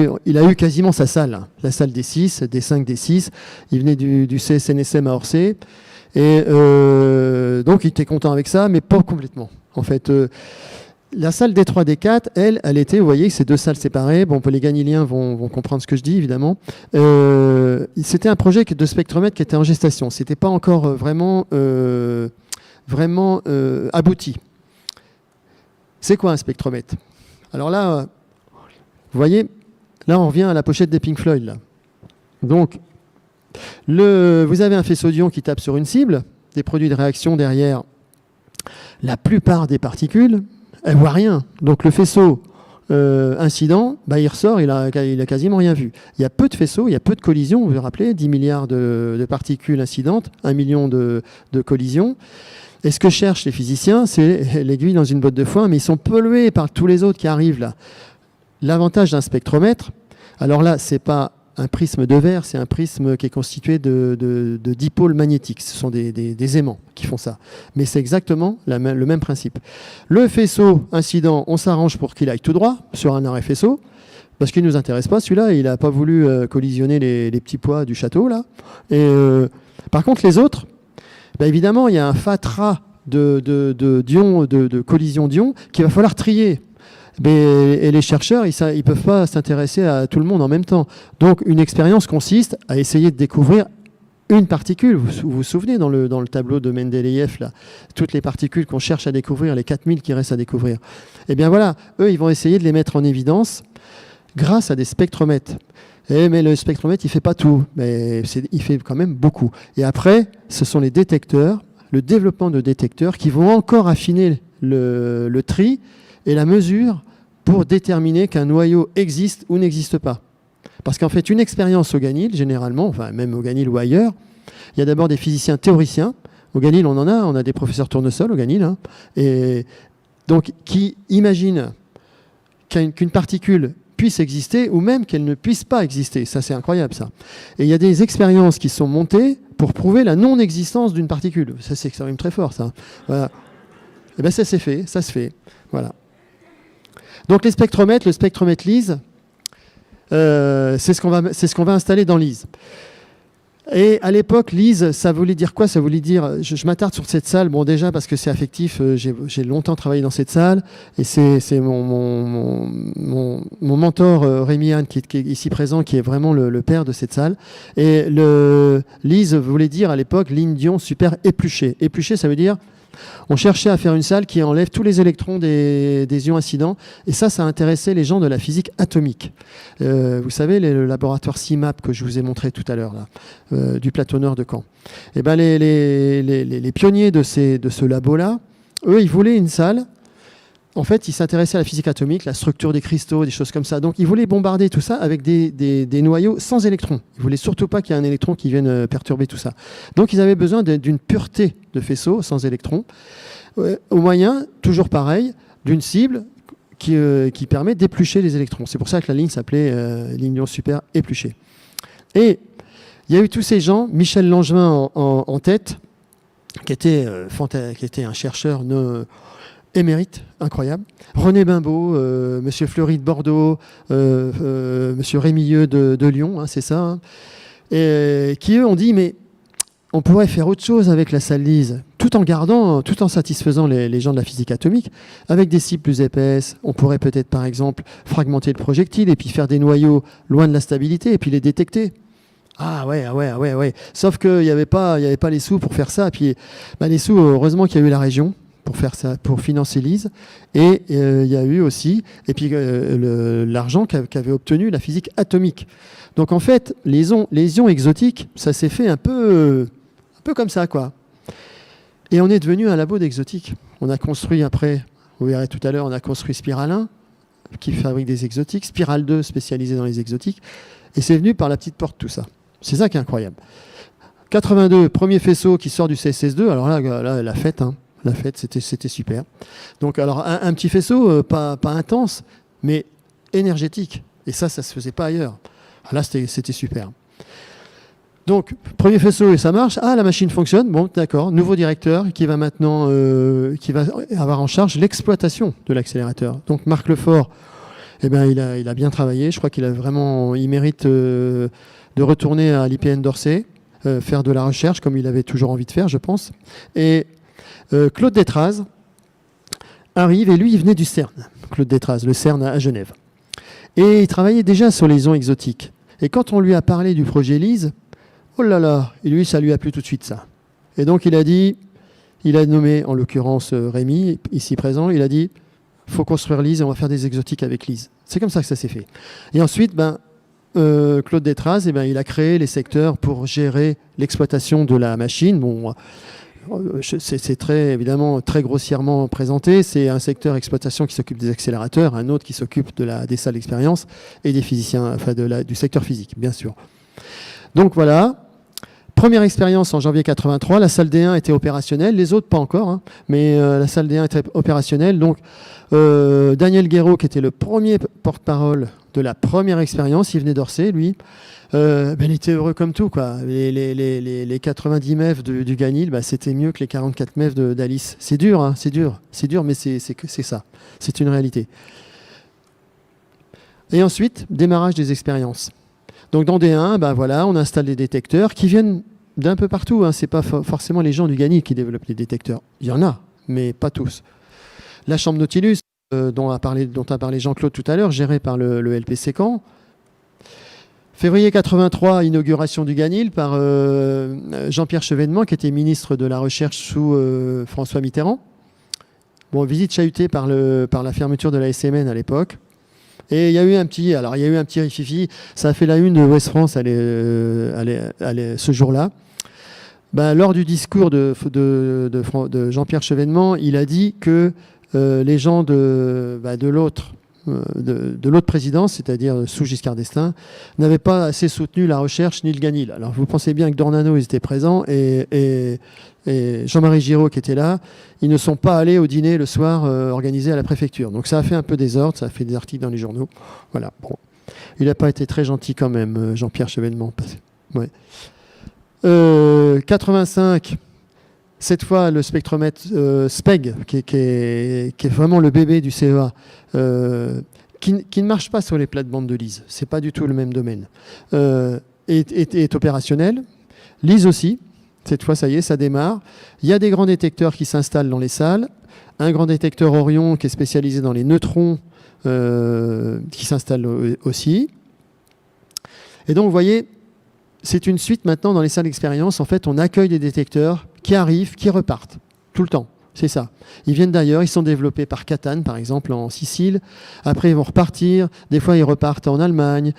eu quasiment sa salle, hein, la salle des 6, des 5, des 6. Il venait du CSNSM à Orsay. Et donc il était content avec ça, mais pas complètement. En fait, la salle des 3, des 4, elle était, vous voyez, ces deux salles séparées. Bon, les ganiliens vont comprendre ce que je dis, évidemment. C'était un projet de spectromètre qui était en gestation. C'était pas encore vraiment abouti. C'est quoi un spectromètre? Alors là, vous voyez, là on revient à la pochette des Pink Floyd. Là. Donc, vous avez un faisceau d'ion qui tape sur une cible, des produits de réaction derrière. La plupart des particules, elles ne voient rien. Donc le faisceau incident, il ressort, il a quasiment rien vu. Il y a peu de faisceaux, il y a peu de collisions, vous vous rappelez, 10 milliards de particules incidentes, 1 million de collisions. Et ce que cherchent les physiciens, c'est l'aiguille dans une botte de foin, mais ils sont pollués par tous les autres qui arrivent là. L'avantage d'un spectromètre, alors là, c'est pas un prisme de verre, c'est un prisme qui est constitué de dipôles magnétiques. Ce sont des aimants qui font ça. Mais c'est exactement le même principe. Le faisceau incident, on s'arrange pour qu'il aille tout droit sur un arrêt faisceau, parce qu'il ne nous intéresse pas, celui-là, il n'a pas voulu collisionner les petits pois du château, là. Et, par contre, les autres, évidemment, il y a un fatras de collision d'ions qu'il va falloir trier. Et les chercheurs, ils ne peuvent pas s'intéresser à tout le monde en même temps. Donc, une expérience consiste à essayer de découvrir une particule. Vous vous souvenez dans le tableau de Mendeleïev, là, toutes les particules qu'on cherche à découvrir, les 4000 qui restent à découvrir. Eh bien voilà, eux, ils vont essayer de les mettre en évidence grâce à des spectromètres. Mais le spectromètre, il ne fait pas tout, mais il fait quand même beaucoup. Et après, ce sont les détecteurs, le développement de détecteurs qui vont encore affiner le tri et la mesure pour déterminer qu'un noyau existe ou n'existe pas. Parce qu'en fait, une expérience au Ganil, généralement, enfin même au Ganil ou ailleurs, il y a d'abord des physiciens théoriciens. Au Ganil, on a des professeurs tournesol au Ganil, hein, et donc qui imaginent qu'une particule puisse exister ou même qu'elle ne puisse pas exister. Ça, c'est incroyable, ça. Et il y a des expériences qui sont montées pour prouver la non-existence d'une particule. Ça, c'est quand même très fort, ça. Voilà. Et bien, ça s'est fait, ça se fait. Voilà. Donc, le spectromètre LISE, c'est ce qu'on va installer dans LISE. Et à l'époque, LISE, ça voulait dire quoi? Ça voulait dire, je m'attarde sur cette salle, bon déjà parce que c'est affectif, j'ai longtemps travaillé dans cette salle, et c'est mon mentor Rémi Anne qui est ici présent, qui est vraiment le père de cette salle. Et le LISE voulait dire à l'époque ligne d'ion super épluchée. Épluchée, ça veut dire on cherchait à faire une salle qui enlève tous les électrons des ions incidents. Et ça intéressait les gens de la physique atomique. Vous savez, le laboratoire CIMAP que je vous ai montré tout à l'heure, là, du platonneur de Caen. Et ben les pionniers de ce labo-là, eux, ils voulaient une salle. En fait, ils s'intéressaient à la physique atomique, la structure des cristaux, des choses comme ça. Donc, ils voulaient bombarder tout ça avec des noyaux sans électrons. Ils ne voulaient surtout pas qu'il y ait un électron qui vienne perturber tout ça. Donc, ils avaient besoin d'une pureté de faisceau sans électrons, au moyen, toujours pareil, d'une cible qui permet d'éplucher les électrons. C'est pour ça que la ligne s'appelait ligne d'ion super épluchée. Et il y a eu tous ces gens, Michel Langevin en tête, qui était un chercheur émérite, incroyable. René Bimbaud, Monsieur Fleury de Bordeaux, Monsieur Rémilleux de Lyon, hein, c'est ça, hein, et qui eux ont dit mais on pourrait faire autre chose avec la salle LISE, tout en satisfaisant les gens de la physique atomique, avec des cibles plus épaisses. On pourrait peut-être par exemple fragmenter le projectile et puis faire des noyaux loin de la stabilité et puis les détecter. Ah ouais. Sauf qu'il n'y avait pas les sous pour faire ça. Et puis les sous, heureusement qu'il y a eu la région pour faire ça, pour financer LISE, et il y a eu aussi, et puis l'argent qu'avait obtenu la physique atomique. Donc en fait, les ions exotiques, ça s'est fait un peu comme ça, quoi. Et on est devenu un labo d'exotiques. On a construit après, vous verrez tout à l'heure, on a construit Spiral 1, qui fabrique des exotiques, Spiral 2, spécialisé dans les exotiques, et c'est venu par la petite porte tout ça. C'est ça qui est incroyable. 82, premier faisceau qui sort du CSS2, alors là la fête, hein. La fête, c'était super. Donc, alors, un petit faisceau, pas intense, mais énergétique. Et ça se faisait pas ailleurs. Alors là, c'était super. Donc, premier faisceau et ça marche. Ah, la machine fonctionne. Bon, d'accord. Nouveau directeur qui va maintenant qui va avoir en charge l'exploitation de l'accélérateur. Donc, Marc Lefort, eh ben, il a bien travaillé. Je crois il mérite de retourner à l'IPN d'Orsay, faire de la recherche comme il avait toujours envie de faire, je pense. Et Claude Détraz arrive et lui, il venait du CERN. Claude Détraz, le CERN à Genève. Et il travaillait déjà sur les ions exotiques. Et quand on lui a parlé du projet LISE, oh là là, et lui, ça lui a plu tout de suite, ça. Et donc, il a nommé, en l'occurrence, Rémi, ici présent, il a dit, il faut construire LISE et on va faire des exotiques avec LISE. C'est comme ça que ça s'est fait. Et ensuite, Claude Détraz, il a créé les secteurs pour gérer l'exploitation de la machine. Bon, c'est très, évidemment, très grossièrement présenté. C'est un secteur exploitation qui s'occupe des accélérateurs, un autre qui s'occupe des salles d'expérience et des physiciens, enfin du secteur physique, bien sûr. Donc voilà, première expérience en janvier 83, la salle D1 était opérationnelle, les autres pas encore, hein, mais la salle D1 était opérationnelle. Donc Daniel Guéraud, qui était le premier porte-parole de la première expérience, il venait d'Orsay, lui, il était heureux comme tout, quoi. Les 90 MEF du Ganil, c'était mieux que les 44 MEF d'Alice. C'est dur, hein, c'est dur, mais c'est ça, c'est une réalité. Et ensuite, démarrage des expériences. Donc dans D1, voilà, on installe des détecteurs qui viennent d'un peu partout. Hein. Ce n'est pas forcément les gens du Ganil qui développent les détecteurs. Il y en a, mais pas tous. La chambre Nautilus, dont a parlé Jean-Claude tout à l'heure, gérée par le LPC Caen. Février 83, inauguration du Ganil par Jean-Pierre Chevènement, qui était ministre de la Recherche sous François Mitterrand. Bon, visite chahutée par la fermeture de la SMN à l'époque. Et il y a eu un petit rififi, ça a fait la une de Ouest France ce jour-là. Lors du discours de Jean-Pierre Chevènement, il a dit que les gens de l'autre présidence, c'est-à-dire sous Giscard d'Estaing, n'avaient pas assez soutenu la recherche ni le Ganil. Alors vous pensez bien que Dornano, ils étaient présents, et Jean-Marie Giraud qui était là, ils ne sont pas allés au dîner le soir organisé à la préfecture. Donc ça a fait un peu désordre, ça a fait des articles dans les journaux. Voilà. Bon. Il n'a pas été très gentil quand même, Jean-Pierre Chevènement. Ouais. 85, cette fois le spectromètre SPEG, qui est vraiment le bébé du CEA, qui ne marche pas sur les plates-bandes de LISE. Ce n'est pas du tout le même domaine. Est opérationnel. LISE aussi. Cette fois, ça y est, ça démarre. Il y a des grands détecteurs qui s'installent dans les salles. Un grand détecteur Orion qui est spécialisé dans les neutrons qui s'installe aussi. Et donc, vous voyez, c'est une suite maintenant dans les salles d'expérience. En fait, on accueille des détecteurs qui arrivent, qui repartent tout le temps. C'est ça. Ils viennent d'ailleurs, ils sont développés par Catane, par exemple, en Sicile. Après, ils vont repartir. Des fois, ils repartent en Allemagne,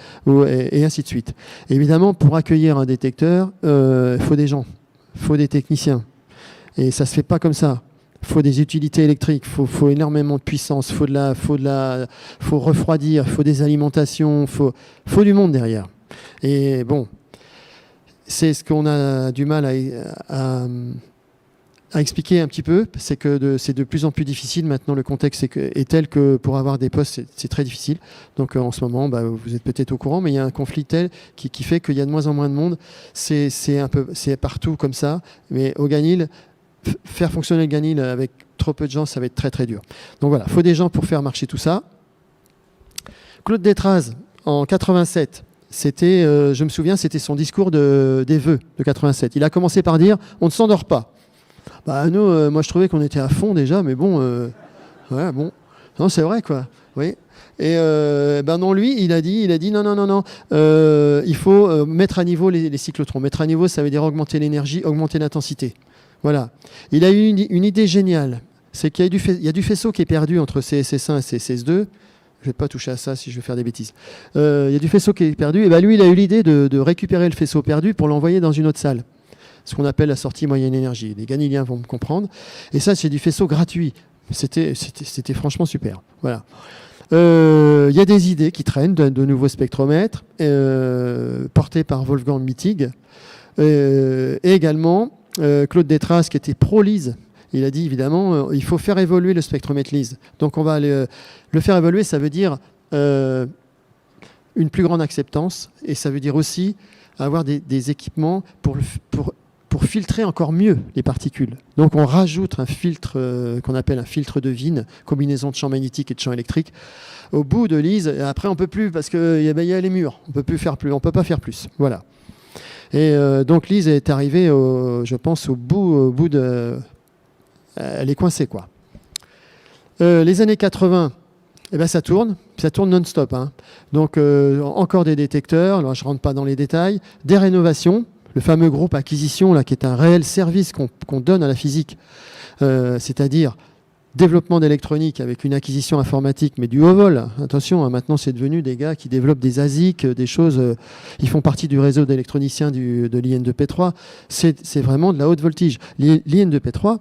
et ainsi de suite. Et évidemment, pour accueillir un détecteur, il faut des gens. Il faut des techniciens. Et ça ne se fait pas comme ça. Il faut des utilités électriques, il faut énormément de puissance, il faut refroidir, il faut des alimentations, il faut du monde derrière. Et bon, c'est ce qu'on a du mal à expliquer un petit peu, c'est que c'est de plus en plus difficile. Maintenant, le contexte est tel que pour avoir des postes, c'est très difficile. Donc en ce moment, vous êtes peut-être au courant, mais il y a un conflit tel qui fait qu'il y a de moins en moins de monde. C'est partout comme ça. Mais au Ganil, faire fonctionner le Ganil avec trop peu de gens, ça va être très très dur. Donc voilà, il faut des gens pour faire marcher tout ça. Claude Détraz, en 87, c'était, je me souviens, c'était son discours des vœux de 87. Il a commencé par dire « on ne s'endort pas ». Nous, moi je trouvais qu'on était à fond déjà, mais bon, non, c'est vrai quoi. Oui. Et non, lui, il a dit non, il faut mettre à niveau les cyclotrons. Mettre à niveau, ça veut dire augmenter l'énergie, augmenter l'intensité. Voilà. Il a eu une idée géniale, c'est qu'il y a du faisceau qui est perdu entre CSS1 et CSS2. Je ne vais pas toucher à ça si je vais faire des bêtises. Il y a du faisceau qui est perdu, et lui, il a eu l'idée de récupérer le faisceau perdu pour l'envoyer dans une autre salle. Ce qu'on appelle la sortie moyenne énergie. Les ganiliens vont me comprendre. Et ça, c'est du faisceau gratuit. C'était franchement super. Voilà. Il y a des idées qui traînent de nouveaux spectromètres portés par Wolfgang Mittig. Et également, Claude Détraz, qui était pro-LISE, il a dit évidemment, il faut faire évoluer le spectromètre LISE. Donc on va le faire évoluer, ça veut dire une plus grande acceptance, et ça veut dire aussi avoir des équipements pour filtrer encore mieux les particules. Donc on rajoute un filtre qu'on appelle un filtre de Wien, combinaison de champs magnétiques et de champs électriques, au bout de l'ISE. Et après on peut plus parce qu'il y a les murs, on peut pas faire plus. Voilà. Et donc l'ISE est arrivée, je pense, au bout de... elle est coincée, quoi. Les années 80, eh ben, ça tourne non-stop. Hein. Donc encore des détecteurs, alors, je ne rentre pas dans les détails, des rénovations, le fameux groupe acquisition, là, qui est un réel service qu'on donne à la physique, c'est-à-dire développement d'électronique avec une acquisition informatique, mais du haut vol. Attention, hein, maintenant c'est devenu des gars qui développent des ASIC, des choses, ils font partie du réseau d'électroniciens de l'IN2P3. C'est vraiment de la haute voltige. L'IN2P3,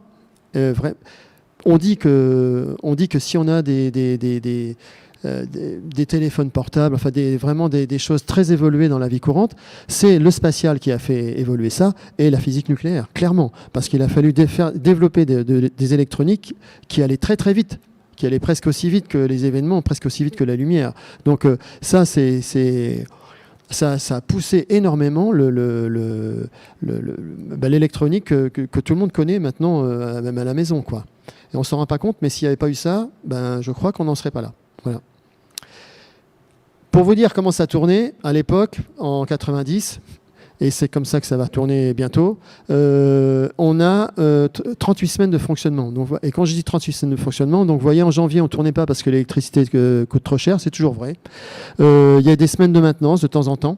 on dit que si on a des téléphones portables, enfin vraiment des choses très évoluées dans la vie courante, c'est le spatial qui a fait évoluer ça et la physique nucléaire, clairement, parce qu'il a fallu développer des électroniques qui allaient très très vite, qui allaient presque aussi vite que les événements, presque aussi vite que la lumière. Donc ça a poussé énormément l'électronique que tout le monde connaît maintenant, même à la maison, quoi. Et on ne s'en rend pas compte, mais s'il n'y avait pas eu ça, je crois qu'on n'en serait pas là. Voilà. Pour vous dire comment ça tournait, à l'époque, en 90, et c'est comme ça que ça va tourner bientôt, on a 38 semaines de fonctionnement. Donc, et quand je dis 38 semaines de fonctionnement, donc vous voyez, en janvier, on ne tournait pas parce que l'électricité coûte trop cher, c'est toujours vrai. Il y a des semaines de maintenance de temps en temps.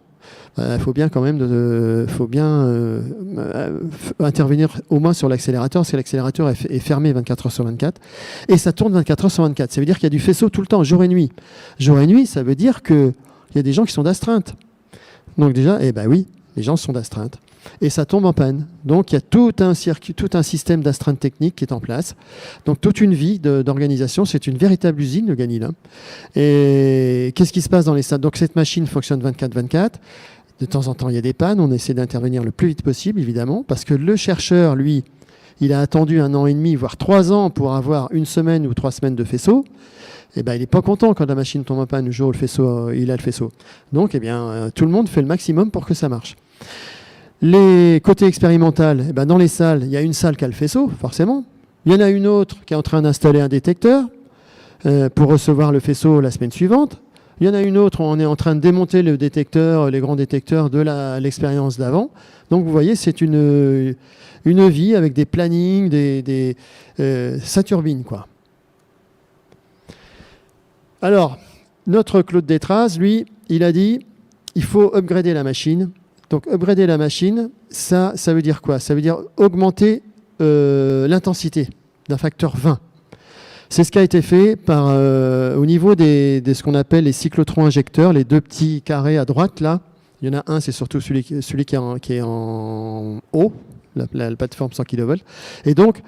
Il faut bien quand même intervenir au moins sur l'accélérateur, parce que l'accélérateur est fermé 24 heures sur 24, et ça tourne 24 heures sur 24. Ça veut dire qu'il y a du faisceau tout le temps, jour et nuit. Jour et nuit, ça veut dire qu'il y a des gens qui sont d'astreinte. Donc déjà, oui, les gens sont d'astreinte. Et ça tombe en panne. Donc il y a tout un système d'astreinte technique qui est en place. Donc toute une vie d'organisation, c'est une véritable usine, le Ganil. Et qu'est-ce qui se passe dans les salles? Donc cette machine fonctionne 24/24. De temps en temps, il y a des pannes. On essaie d'intervenir le plus vite possible, évidemment, parce que le chercheur, lui, il a attendu 1 an et demi, voire 3 ans pour avoir 1 semaine ou 3 semaines de faisceau. Il n'est pas content quand la machine tombe en panne le jour où il a le faisceau. Donc, tout le monde fait le maximum pour que ça marche. Les côtés expérimental, dans les salles, il y a une salle qui a le faisceau, forcément. Il y en a une autre qui est en train d'installer un détecteur pour recevoir le faisceau la semaine suivante. Il y en a une autre où on est en train de démonter le détecteur, les grands détecteurs de l'expérience d'avant. Donc vous voyez, c'est une vie avec des plannings, ça turbine, quoi. Alors, notre Claude Détraz, lui, il a dit, il faut upgrader la machine. Donc upgrader la machine, ça veut dire quoi? Ça veut dire augmenter l'intensité d'un facteur 20. C'est ce qui a été fait au niveau de ce qu'on appelle les cyclotrons injecteurs, les 2 petits carrés à droite, là. Il y en a un, c'est surtout celui qui est en haut, la plateforme 100 kV. Et donc,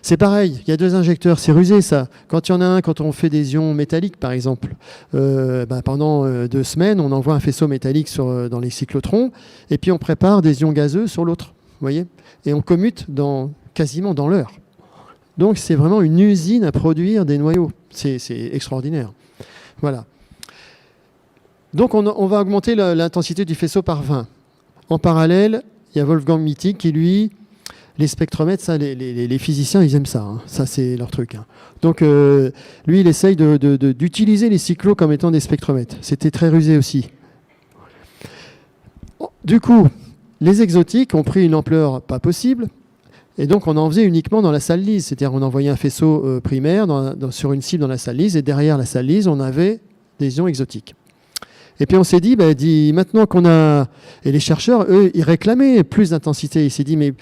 c'est pareil, il y a 2 injecteurs, c'est rusé ça. Quand il y en a un, quand on fait des ions métalliques, par exemple, pendant 2 semaines, on envoie un faisceau métallique dans les cyclotrons, et puis on prépare des ions gazeux sur l'autre, vous voyez? Et on commute quasiment dans l'heure. Donc c'est vraiment une usine à produire des noyaux. C'est extraordinaire. Voilà. Donc on va augmenter l'intensité du faisceau par 20. En parallèle, il y a Wolfgang Mittig qui, lui, les spectromètres, ça, les physiciens, ils aiment ça. Hein. Ça, c'est leur truc. Hein. Donc lui, il essaye d'utiliser les cyclos comme étant des spectromètres. C'était très rusé aussi. Du coup, les exotiques ont pris une ampleur pas possible. Et donc, on en faisait uniquement dans la salle lise. C'est-à-dire, on envoyait un faisceau primaire sur une cible dans la salle lise. Et derrière la salle lise, on avait des ions exotiques. Et puis, on s'est dit, maintenant qu'on a... Et les chercheurs, eux, ils réclamaient plus d'intensité. Ils s'est dit, mais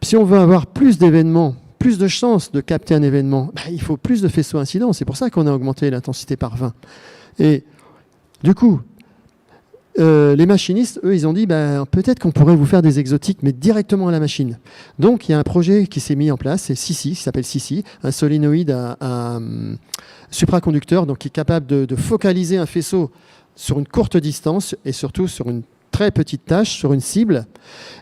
si on veut avoir plus d'événements, plus de chances de capter un événement, il faut plus de faisceaux incidents. C'est pour ça qu'on a augmenté l'intensité par 20. Et du coup... les machinistes, eux, ils ont dit peut-être qu'on pourrait vous faire des exotiques, mais directement à la machine. Donc, il y a un projet qui s'est mis en place, c'est SiSi, qui s'appelle SiSi, un solénoïde à supraconducteur, donc qui est capable de focaliser un faisceau sur une courte distance et surtout sur une très petite tâche, sur une cible.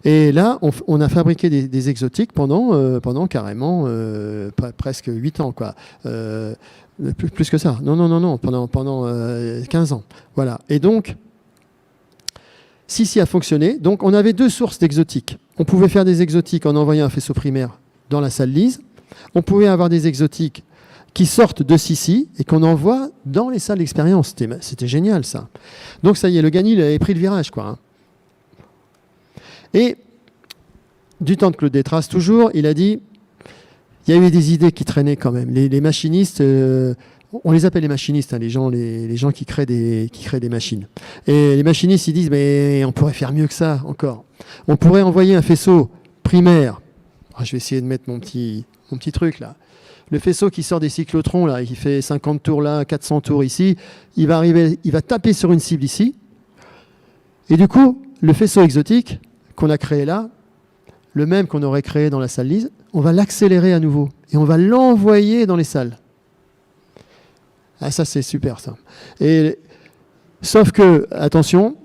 Et là, on a fabriqué des exotiques pendant carrément presque 8 ans, quoi. Plus que ça. Non, pendant 15 ans. Voilà. Et donc, Sissi a fonctionné. Donc, on avait deux sources d'exotiques. On pouvait faire des exotiques en envoyant un faisceau primaire dans la salle lise. On pouvait avoir des exotiques qui sortent de Sissi et qu'on envoie dans les salles d'expérience. C'était génial, ça. Donc, ça y est, le Ganil avait pris le virage, quoi. Et du temps de Claude Détraz, toujours, il a dit, il y a eu des idées qui traînaient quand même. Les machinistes, on les appelle les machinistes, hein, les gens qui créent des machines. Et les machinistes, ils disent, mais on pourrait faire mieux que ça encore. On pourrait envoyer un faisceau primaire. Je vais essayer de mettre mon petit truc là. Le faisceau qui sort des cyclotrons là, il fait 50 tours là, 400 tours ici, il va taper sur une cible ici. Et du coup, le faisceau exotique qu'on a créé là, le même qu'on aurait créé dans la salle lise, on va l'accélérer à nouveau et on va l'envoyer dans les salles. Ah, ça c'est super ça. Sauf que, attention,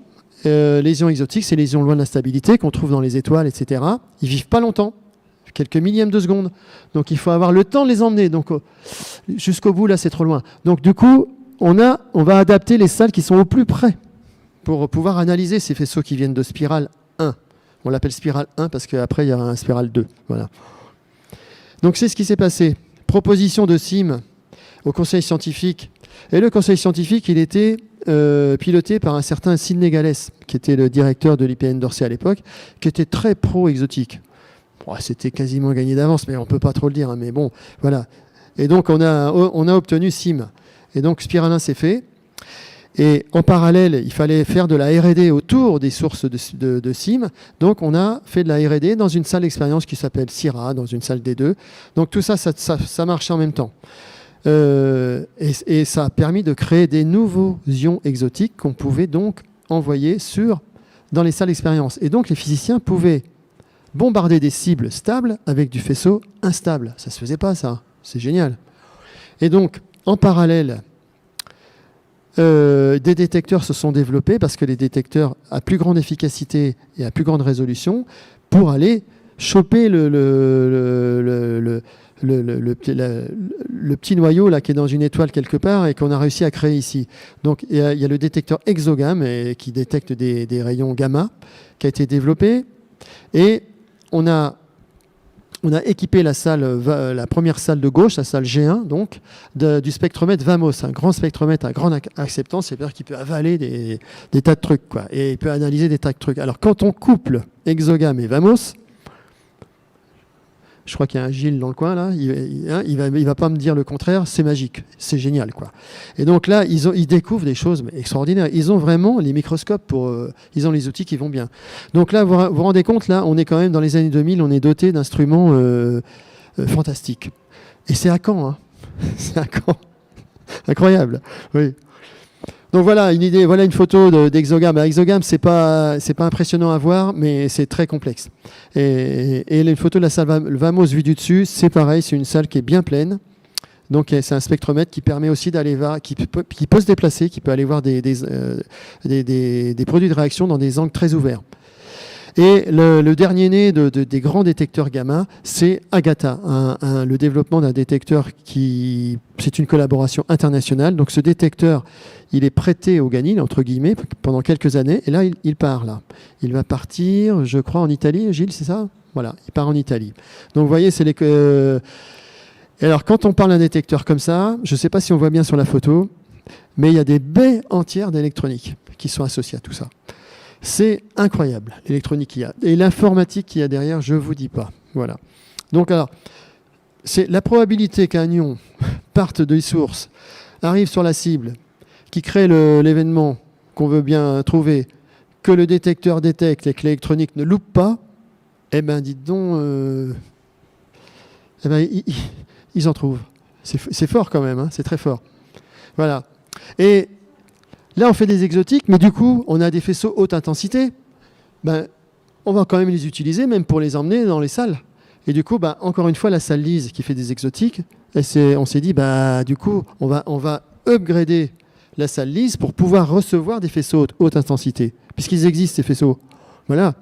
les ions exotiques, c'est les ions loin de la stabilité qu'on trouve dans les étoiles, etc. Ils vivent pas longtemps, quelques millièmes de seconde. Donc il faut avoir le temps de les emmener. Donc jusqu'au bout, là, c'est trop loin. Donc du coup, on va adapter les salles qui sont au plus près pour pouvoir analyser ces faisceaux qui viennent de spirale 1. On l'appelle spirale 1 parce qu'après, il y a un spirale 2. Voilà. Donc c'est ce qui s'est passé. Proposition de SIM au conseil scientifique. Et le conseil scientifique, il était piloté par un certain Sidney Galès, qui était le directeur de l'IPN d'Orsay à l'époque, qui était très pro-exotique. Bon, c'était quasiment gagné d'avance, mais on ne peut pas trop le dire. Hein, mais bon, voilà. Et donc, on a obtenu SIM. Et donc, Spiral 1 s'est fait. Et en parallèle, il fallait faire de la R&D autour des sources de SIM. Donc, on a fait de la R&D dans une salle d'expérience qui s'appelle CIRA, dans une salle D2. Donc, tout ça marchait en même temps. Et ça a permis de créer des nouveaux ions exotiques qu'on pouvait donc envoyer dans les salles d'expérience. Et donc, les physiciens pouvaient bombarder des cibles stables avec du faisceau instable. Ça ne se faisait pas, ça. C'est génial. Et donc, en parallèle, des détecteurs se sont développés parce que les détecteurs à plus grande efficacité et à plus grande résolution pour aller choper le petit noyau là, qui est dans une étoile quelque part et qu'on a réussi à créer ici. Donc il y a le détecteur exogamme qui détecte des rayons gamma qui a été développé et on a équipé la première salle de gauche, la salle G1, donc, du spectromètre VAMOS, un grand spectromètre à grande acceptance, c'est-à-dire qu'il peut avaler des tas de trucs, quoi, et il peut analyser des tas de trucs. Alors, quand on couple exogamme et VAMOS, je crois qu'il y a un Gilles dans le coin, là, il va pas me dire le contraire, c'est magique, c'est génial, quoi. Et donc là, ils découvrent des choses extraordinaires. Ils ont vraiment les microscopes, ils ont les outils qui vont bien. Donc là, vous vous rendez compte, là, on est quand même dans les années 2000, on est doté d'instruments fantastiques. Et c'est à Caen, hein. C'est à Caen. Incroyable, oui. Donc voilà une idée, voilà une photo d'exogamme. Exogamme, c'est pas impressionnant à voir, mais c'est très complexe. Et une photo de la salle VAMOS vue du dessus, c'est pareil, c'est une salle qui est bien pleine. Donc c'est un spectromètre qui permet aussi d'aller voir, qui peut se déplacer, qui peut aller voir des produits de réaction dans des angles très ouverts. Et le dernier né des grands détecteurs gamma, c'est Agatha, le développement d'un détecteur c'est une collaboration internationale. Donc ce détecteur, il est prêté au Ganil, entre guillemets, pendant quelques années. Et là, il part là. Il va partir, je crois, en Italie, Gilles, c'est ça ? Voilà, il part en Italie. Donc vous voyez, c'est Et alors, quand on parle d'un détecteur comme ça, je ne sais pas si on voit bien sur la photo, mais il y a des baies entières d'électronique qui sont associées à tout ça. C'est incroyable, l'électronique qu'il y a. Et l'informatique qu'il y a derrière, je ne vous dis pas. Voilà. Donc, alors, c'est la probabilité qu'un ion parte de source, arrive sur la cible, qui crée l'événement qu'on veut bien trouver, que le détecteur détecte et que l'électronique ne loupe pas, eh bien, dites donc, ils en trouvent. C'est fort quand même, hein, c'est très fort. Voilà. Et là, on fait des exotiques, mais du coup, on a des faisceaux haute intensité. Ben, on va quand même les utiliser, même pour les emmener dans les salles. Et du coup, encore une fois, la salle lise qui fait des exotiques, on s'est dit, du coup, on va upgrader la salle lise pour pouvoir recevoir des faisceaux haute intensité, puisqu'ils existent, ces faisceaux. Voilà.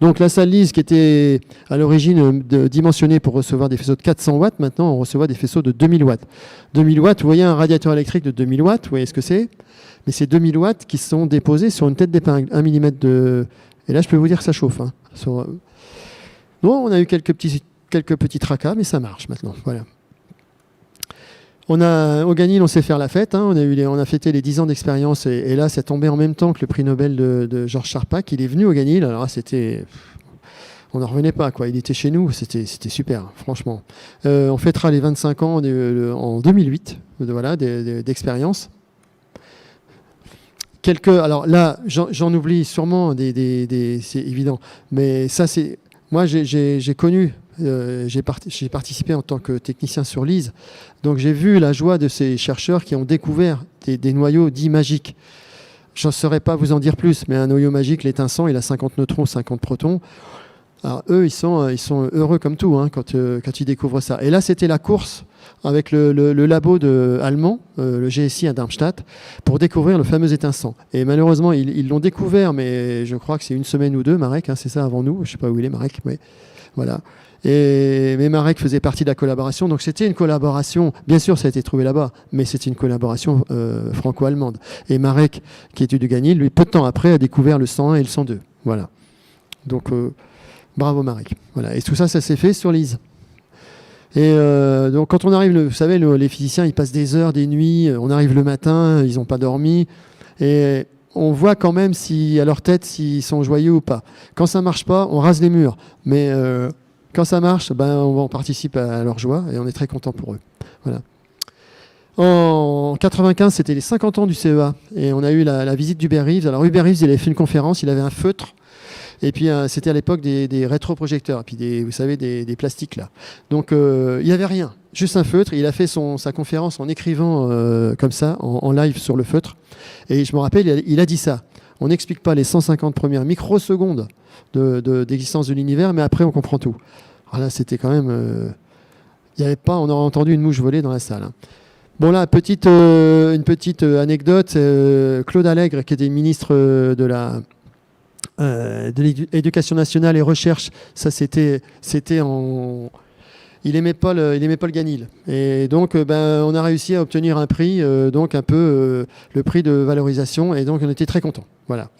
Donc la salle lise qui était à l'origine dimensionnée pour recevoir des faisceaux de 400 watts, maintenant on reçoit des faisceaux de 2000 watts. 2000 watts, vous voyez un radiateur électrique de 2000 watts, vous voyez ce que c'est ? Mais c'est 2000 watts qui sont déposés sur une tête d'épingle, 1 mm de... Et là, je peux vous dire que ça chauffe. Hein. Non, on a eu quelques petits tracas, mais ça marche maintenant. Voilà. Au Ganil, on sait faire la fête. Hein. On a fêté les 10 ans d'expérience. Et là, c'est tombé en même temps que le prix Nobel de Georges Charpak. Il est venu au Ganil. Alors là, c'était... On n'en revenait pas, quoi. Il était chez nous, c'était super, franchement. On fêtera les 25 ans en 2008, voilà, d'expérience. Alors là, j'en oublie sûrement, c'est évident, mais ça, c'est... Moi, j'ai connu, j'ai participé en tant que technicien sur LISE, donc j'ai vu la joie de ces chercheurs qui ont découvert des noyaux dits magiques. Je ne saurais pas vous en dire plus, mais un noyau magique, l'étincelant, il a 50 neutrons, 50 protons. Alors eux, ils sont heureux comme tout hein, quand ils découvrent ça. Et là, c'était la course avec le labo allemand, le GSI à Darmstadt, pour découvrir le fameux étincelant. Et malheureusement, ils l'ont découvert, mais je crois que c'est une semaine ou deux, Marek, hein, c'est ça, avant nous. Je ne sais pas où il est, Marek, mais voilà. Mais Marek faisait partie de la collaboration. Donc c'était une collaboration, bien sûr, ça a été trouvé là-bas, mais c'était une collaboration franco-allemande. Et Marek, qui était du Ganil, lui, peu de temps après, a découvert le 101 et le 102. Voilà. Donc... bravo Marek. Voilà. Et tout ça, ça s'est fait sur LISE. Et donc quand on arrive, vous savez, les physiciens, ils passent des heures, des nuits, on arrive le matin, ils n'ont pas dormi, et on voit quand même à leur tête s'ils sont joyeux ou pas. Quand ça ne marche pas, on rase les murs, mais quand ça marche, on participe à leur joie, et on est très content pour eux. Voilà. En 95, c'était les 50 ans du CEA, et on a eu la visite d'Hubert Reeves. Alors Hubert Reeves, il avait fait une conférence, il avait un feutre. Et puis, c'était à l'époque des rétroprojecteurs, et puis vous savez, des plastiques là. Donc, il n'y avait rien, juste un feutre. Il a fait sa conférence en écrivant comme ça, en live sur le feutre. Et je me rappelle, il a dit ça. On n'explique pas les 150 premières microsecondes d'existence de l'univers, mais après, on comprend tout. Alors là, c'était quand même... il y avait pas, on aurait entendu une mouche voler dans la salle. Hein. Bon là, une petite anecdote. Claude Allègre, qui était ministre de l'éducation nationale et recherche, ça c'était il aimait pas le Ganil, et donc on a réussi à obtenir un prix, donc un peu le prix de valorisation, et donc on était très contents. Voilà.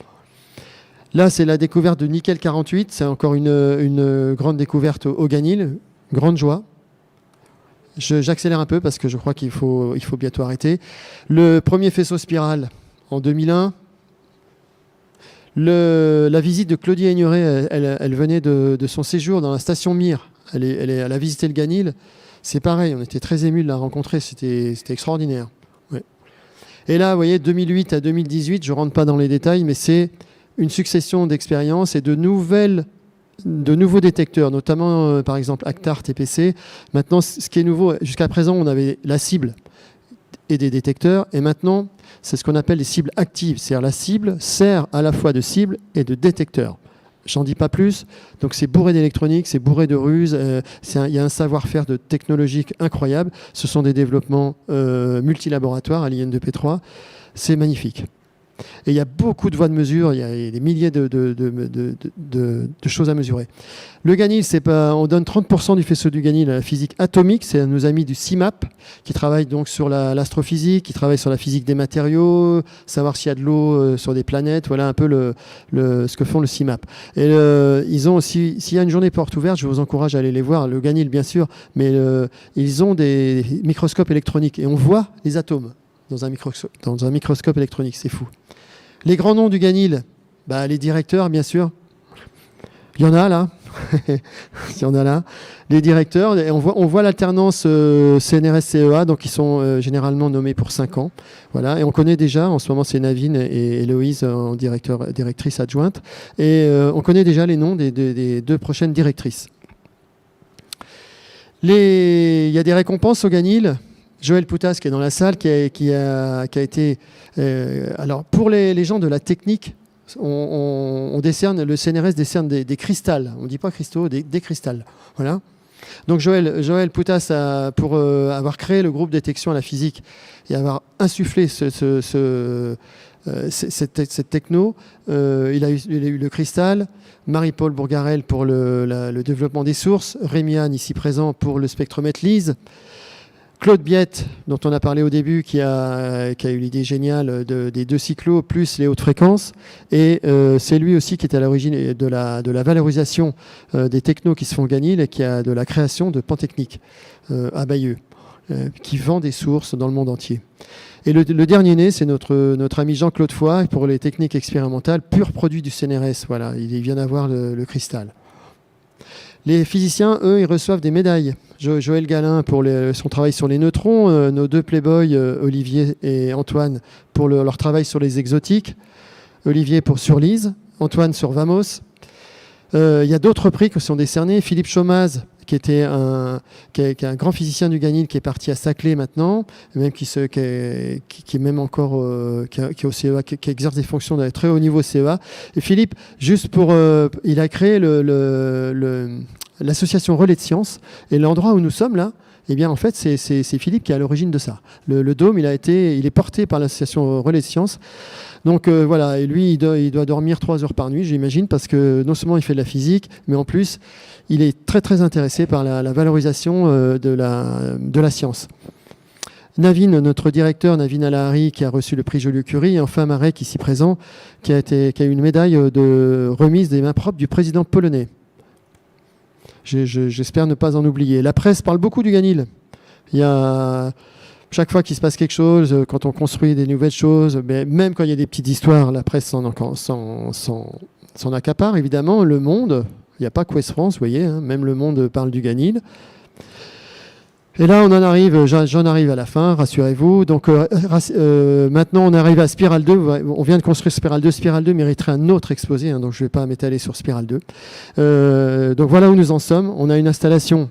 Là, c'est la découverte de nickel 48, c'est encore une grande découverte au Ganil, grande joie. J'accélère un peu parce que je crois qu'il faut bientôt arrêter. Le premier faisceau spiral en 2001. La visite de Claudie Aigneret, elle venait de son séjour dans la station Mir. Elle a visité le Ganil. C'est pareil, on était très émus de la rencontrer. C'était extraordinaire. Ouais. Et là, vous voyez, 2008 à 2018, je ne rentre pas dans les détails, mais c'est une succession d'expériences et de nouveaux détecteurs, notamment, par exemple, Actar, TPC. Maintenant, ce qui est nouveau, jusqu'à présent, on avait la cible et des détecteurs. Et maintenant, c'est ce qu'on appelle les cibles actives. C'est-à-dire la cible sert à la fois de cible et de détecteur. J'en dis pas plus. Donc c'est bourré d'électronique, c'est bourré de ruses. Il y a un savoir-faire technologique incroyable. Ce sont des développements multilaboratoires à l'IN2P3. C'est magnifique. Et il y a beaucoup de voies de mesure, il y a des milliers de choses à mesurer. Le Ganil, on donne 30% du faisceau du Ganil à la physique atomique, c'est nos amis du CIMAP qui travaillent donc sur l'astrophysique, qui travaillent sur la physique des matériaux, savoir s'il y a de l'eau sur des planètes, voilà un peu ce que font le CIMAP. Et ils ont aussi, s'il y a une journée porte ouverte, je vous encourage à aller les voir, le Ganil bien sûr, mais ils ont des microscopes électroniques et on voit les atomes dans un microscope électronique, c'est fou. Les grands noms du Ganil, les directeurs, bien sûr. Il y en a là. Il y en a là. Les directeurs, et on voit l'alternance CNRS-CEA, donc ils sont généralement nommés pour 5 ans. Voilà. Et on connaît déjà, en ce moment c'est Navine et Héloïse en directrice adjointe. Et on connaît déjà les noms des 2 prochaines directrices. Il y a des récompenses au Ganil. Joël Poutas, qui est dans la salle, qui a été... alors, pour les gens de la technique, on décerne, le CNRS décerne des cristals. On ne dit pas cristaux, des cristals. Voilà. Donc, Joël Poutas, pour avoir créé le groupe détection à la physique et avoir insufflé cette techno, il a eu le cristal, Marie-Paul Bourgarel pour le développement des sources, Rémi Anne, ici présent, pour le spectromètre LISE. Claude Biette, dont on a parlé au début, qui a eu l'idée géniale des 2 cyclos plus les hautes fréquences. Et c'est lui aussi qui est à l'origine de la valorisation des technos qui se font au Ganil et qui a de la création de Pantechnique à Bayeux, qui vend des sources dans le monde entier. Et le dernier né, c'est notre ami Jean-Claude Foy pour les techniques expérimentales, pur produit du CNRS. Voilà, il vient d'avoir le cristal. Les physiciens, eux, ils reçoivent des médailles. Joël Galin pour son travail sur les neutrons, nos 2 playboys, Olivier et Antoine, pour leur travail sur les exotiques, Olivier sur Lise, Antoine sur Vamos. Il y a d'autres prix qui sont décernés. Philippe Chomaz, qui est un grand physicien du Ganil, qui est parti à Saclay maintenant, même qui est même encore qui est au CEA, qui exerce des fonctions de très haut niveau CEA. Et Philippe, juste il a créé l'association Relais de Sciences, et l'endroit où nous sommes là, eh bien en fait c'est Philippe qui est à l'origine de ça. Le dôme, il est porté par l'association Relais de Sciences. Donc voilà, et lui il doit dormir 3 heures par nuit, j'imagine, parce que non seulement il fait de la physique, mais en plus il est très très intéressé par la valorisation de la science. Navin, notre directeur, Navin Alahari, qui a reçu le prix Joliot-Curie, et enfin Marek, ici présent, qui a eu une médaille de remise des mains propres du président polonais. J'espère ne pas en oublier. La presse parle beaucoup du Ganil. Il y a chaque fois qu'il se passe quelque chose, quand on construit des nouvelles choses, mais même quand il y a des petites histoires, la presse s'en accapare, évidemment. Le Monde, il n'y a pas que Ouest France, vous voyez, hein, même Le Monde parle du Ganil. Et là, j'en arrive à la fin, rassurez-vous. Donc maintenant, on arrive à Spiral 2. On vient de construire Spiral 2. Spiral 2 mériterait un autre exposé, hein, donc je ne vais pas m'étaler sur Spiral 2. Donc voilà où nous en sommes. On a une installation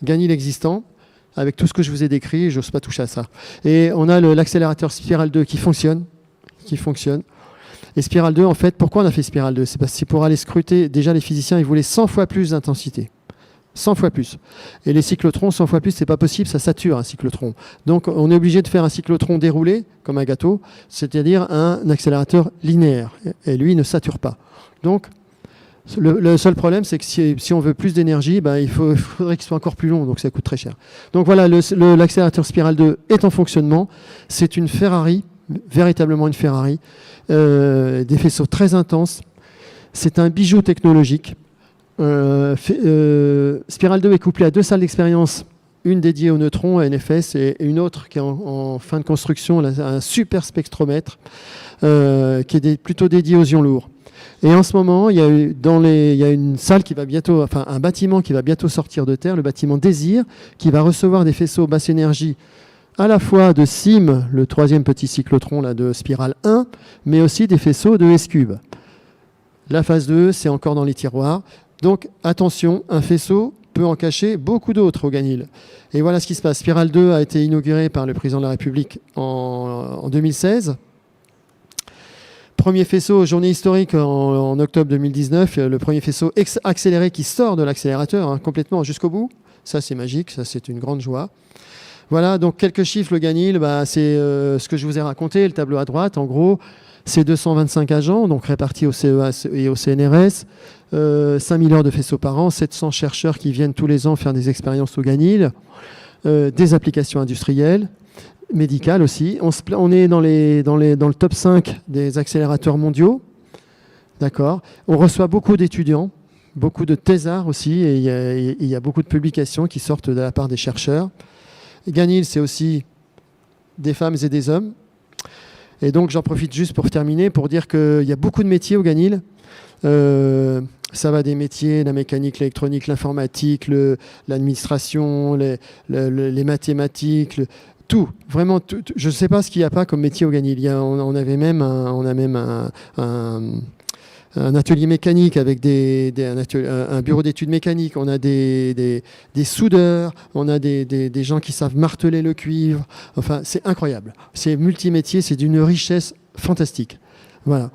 Ganil existant, avec tout ce que je vous ai décrit. Je n'ose pas toucher à ça. Et on a l'accélérateur Spiral 2 qui fonctionne. Et Spiral 2, en fait, pourquoi on a fait Spiral 2? C'est parce que c'est pour aller scruter. Déjà, les physiciens, ils voulaient 100 fois plus d'intensité. 100 fois plus. Et les cyclotrons, 100 fois plus, c'est pas possible, ça sature un cyclotron. Donc on est obligé de faire un cyclotron déroulé, comme un gâteau, c'est-à-dire un accélérateur linéaire. Et lui, il ne sature pas. Donc le seul problème, c'est que si on veut plus d'énergie, il faudrait qu'il soit encore plus long, donc ça coûte très cher. Donc voilà, l'accélérateur Spiral 2 est en fonctionnement. C'est une Ferrari, véritablement une Ferrari, des faisceaux très intenses. C'est un bijou technologique. Spiral 2 est couplé à 2 salles d'expérience, une dédiée aux neutrons, à NFS, et une autre qui est en fin de construction, un super spectromètre qui est plutôt dédié aux ions lourds. Et en ce moment, il y a une salle qui va bientôt, enfin un bâtiment qui va bientôt sortir de terre, le bâtiment Désir, qui va recevoir des faisceaux basse énergie à la fois de SIM, le 3e petit cyclotron là, de Spiral 1, mais aussi des faisceaux de S-Cube. La phase 2, c'est encore dans les tiroirs. Donc attention, un faisceau peut en cacher beaucoup d'autres au Ganil. Et voilà ce qui se passe. Spiral 2 a été inauguré par le président de la République en 2016. Premier faisceau, journée historique en octobre 2019, le premier faisceau accéléré qui sort de l'accélérateur, hein, complètement jusqu'au bout. Ça c'est magique, ça c'est une grande joie. Voilà, donc quelques chiffres, le Ganil, c'est ce que je vous ai raconté, le tableau à droite, en gros. C'est 225 agents, donc répartis au CEA et au CNRS, 5000 heures de faisceaux par an, 700 chercheurs qui viennent tous les ans faire des expériences au Ganil, des applications industrielles, médicales aussi. On est dans le top 5 des accélérateurs mondiaux. D'accord. On reçoit beaucoup d'étudiants, beaucoup de thésards aussi, et il y a beaucoup de publications qui sortent de la part des chercheurs. Ganil, c'est aussi des femmes et des hommes. Et donc, j'en profite juste pour terminer, pour dire qu'il y a beaucoup de métiers au Ganil. Ça va des métiers, la mécanique, l'électronique, l'informatique, l'administration, les mathématiques, tout. Vraiment, tout. Je ne sais pas ce qu'il n'y a pas comme métier au Ganil. On a même un atelier mécanique avec un bureau d'études mécaniques, on a des soudeurs, on a des gens qui savent marteler le cuivre. Enfin, c'est incroyable. C'est multimétier, c'est d'une richesse fantastique. Voilà.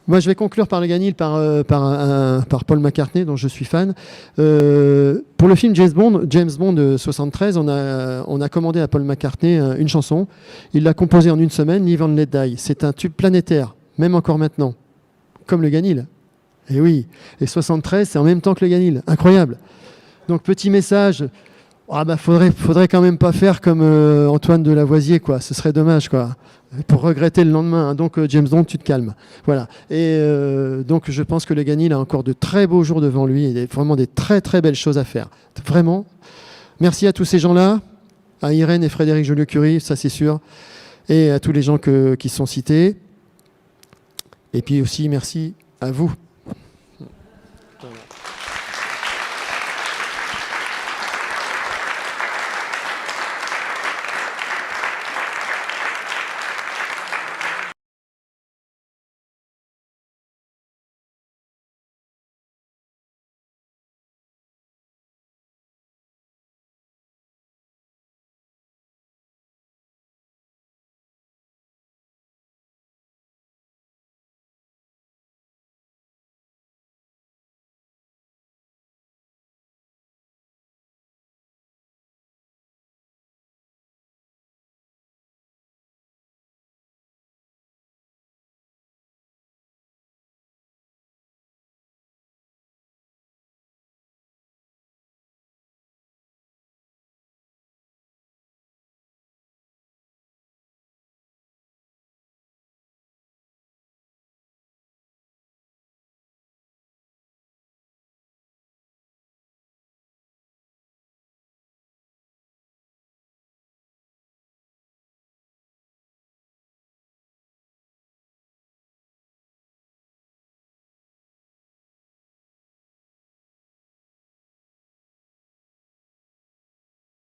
Moi, je vais conclure par le Ganil par Paul McCartney, dont je suis fan. Pour le film James Bond 73, on a commandé à Paul McCartney une chanson. Il l'a composée en une semaine, Live and Let Die. C'est un tube planétaire, même encore maintenant. Comme le Ganil. Et oui, et 73, c'est en même temps que le Ganil. Incroyable. Donc, petit message, Ah bah faudrait quand même pas faire comme Antoine de Lavoisier, quoi. Ce serait dommage, quoi. Pour regretter le lendemain. Hein. Donc James Bond, tu te calmes. Voilà. Et donc je pense que le Ganil a encore de très beaux jours devant lui et vraiment des très très belles choses à faire. Vraiment. Merci à tous ces gens-là, à Irène et Frédéric Joliot-Curie, ça c'est sûr, et à tous les gens qui sont cités. Et puis aussi merci à vous.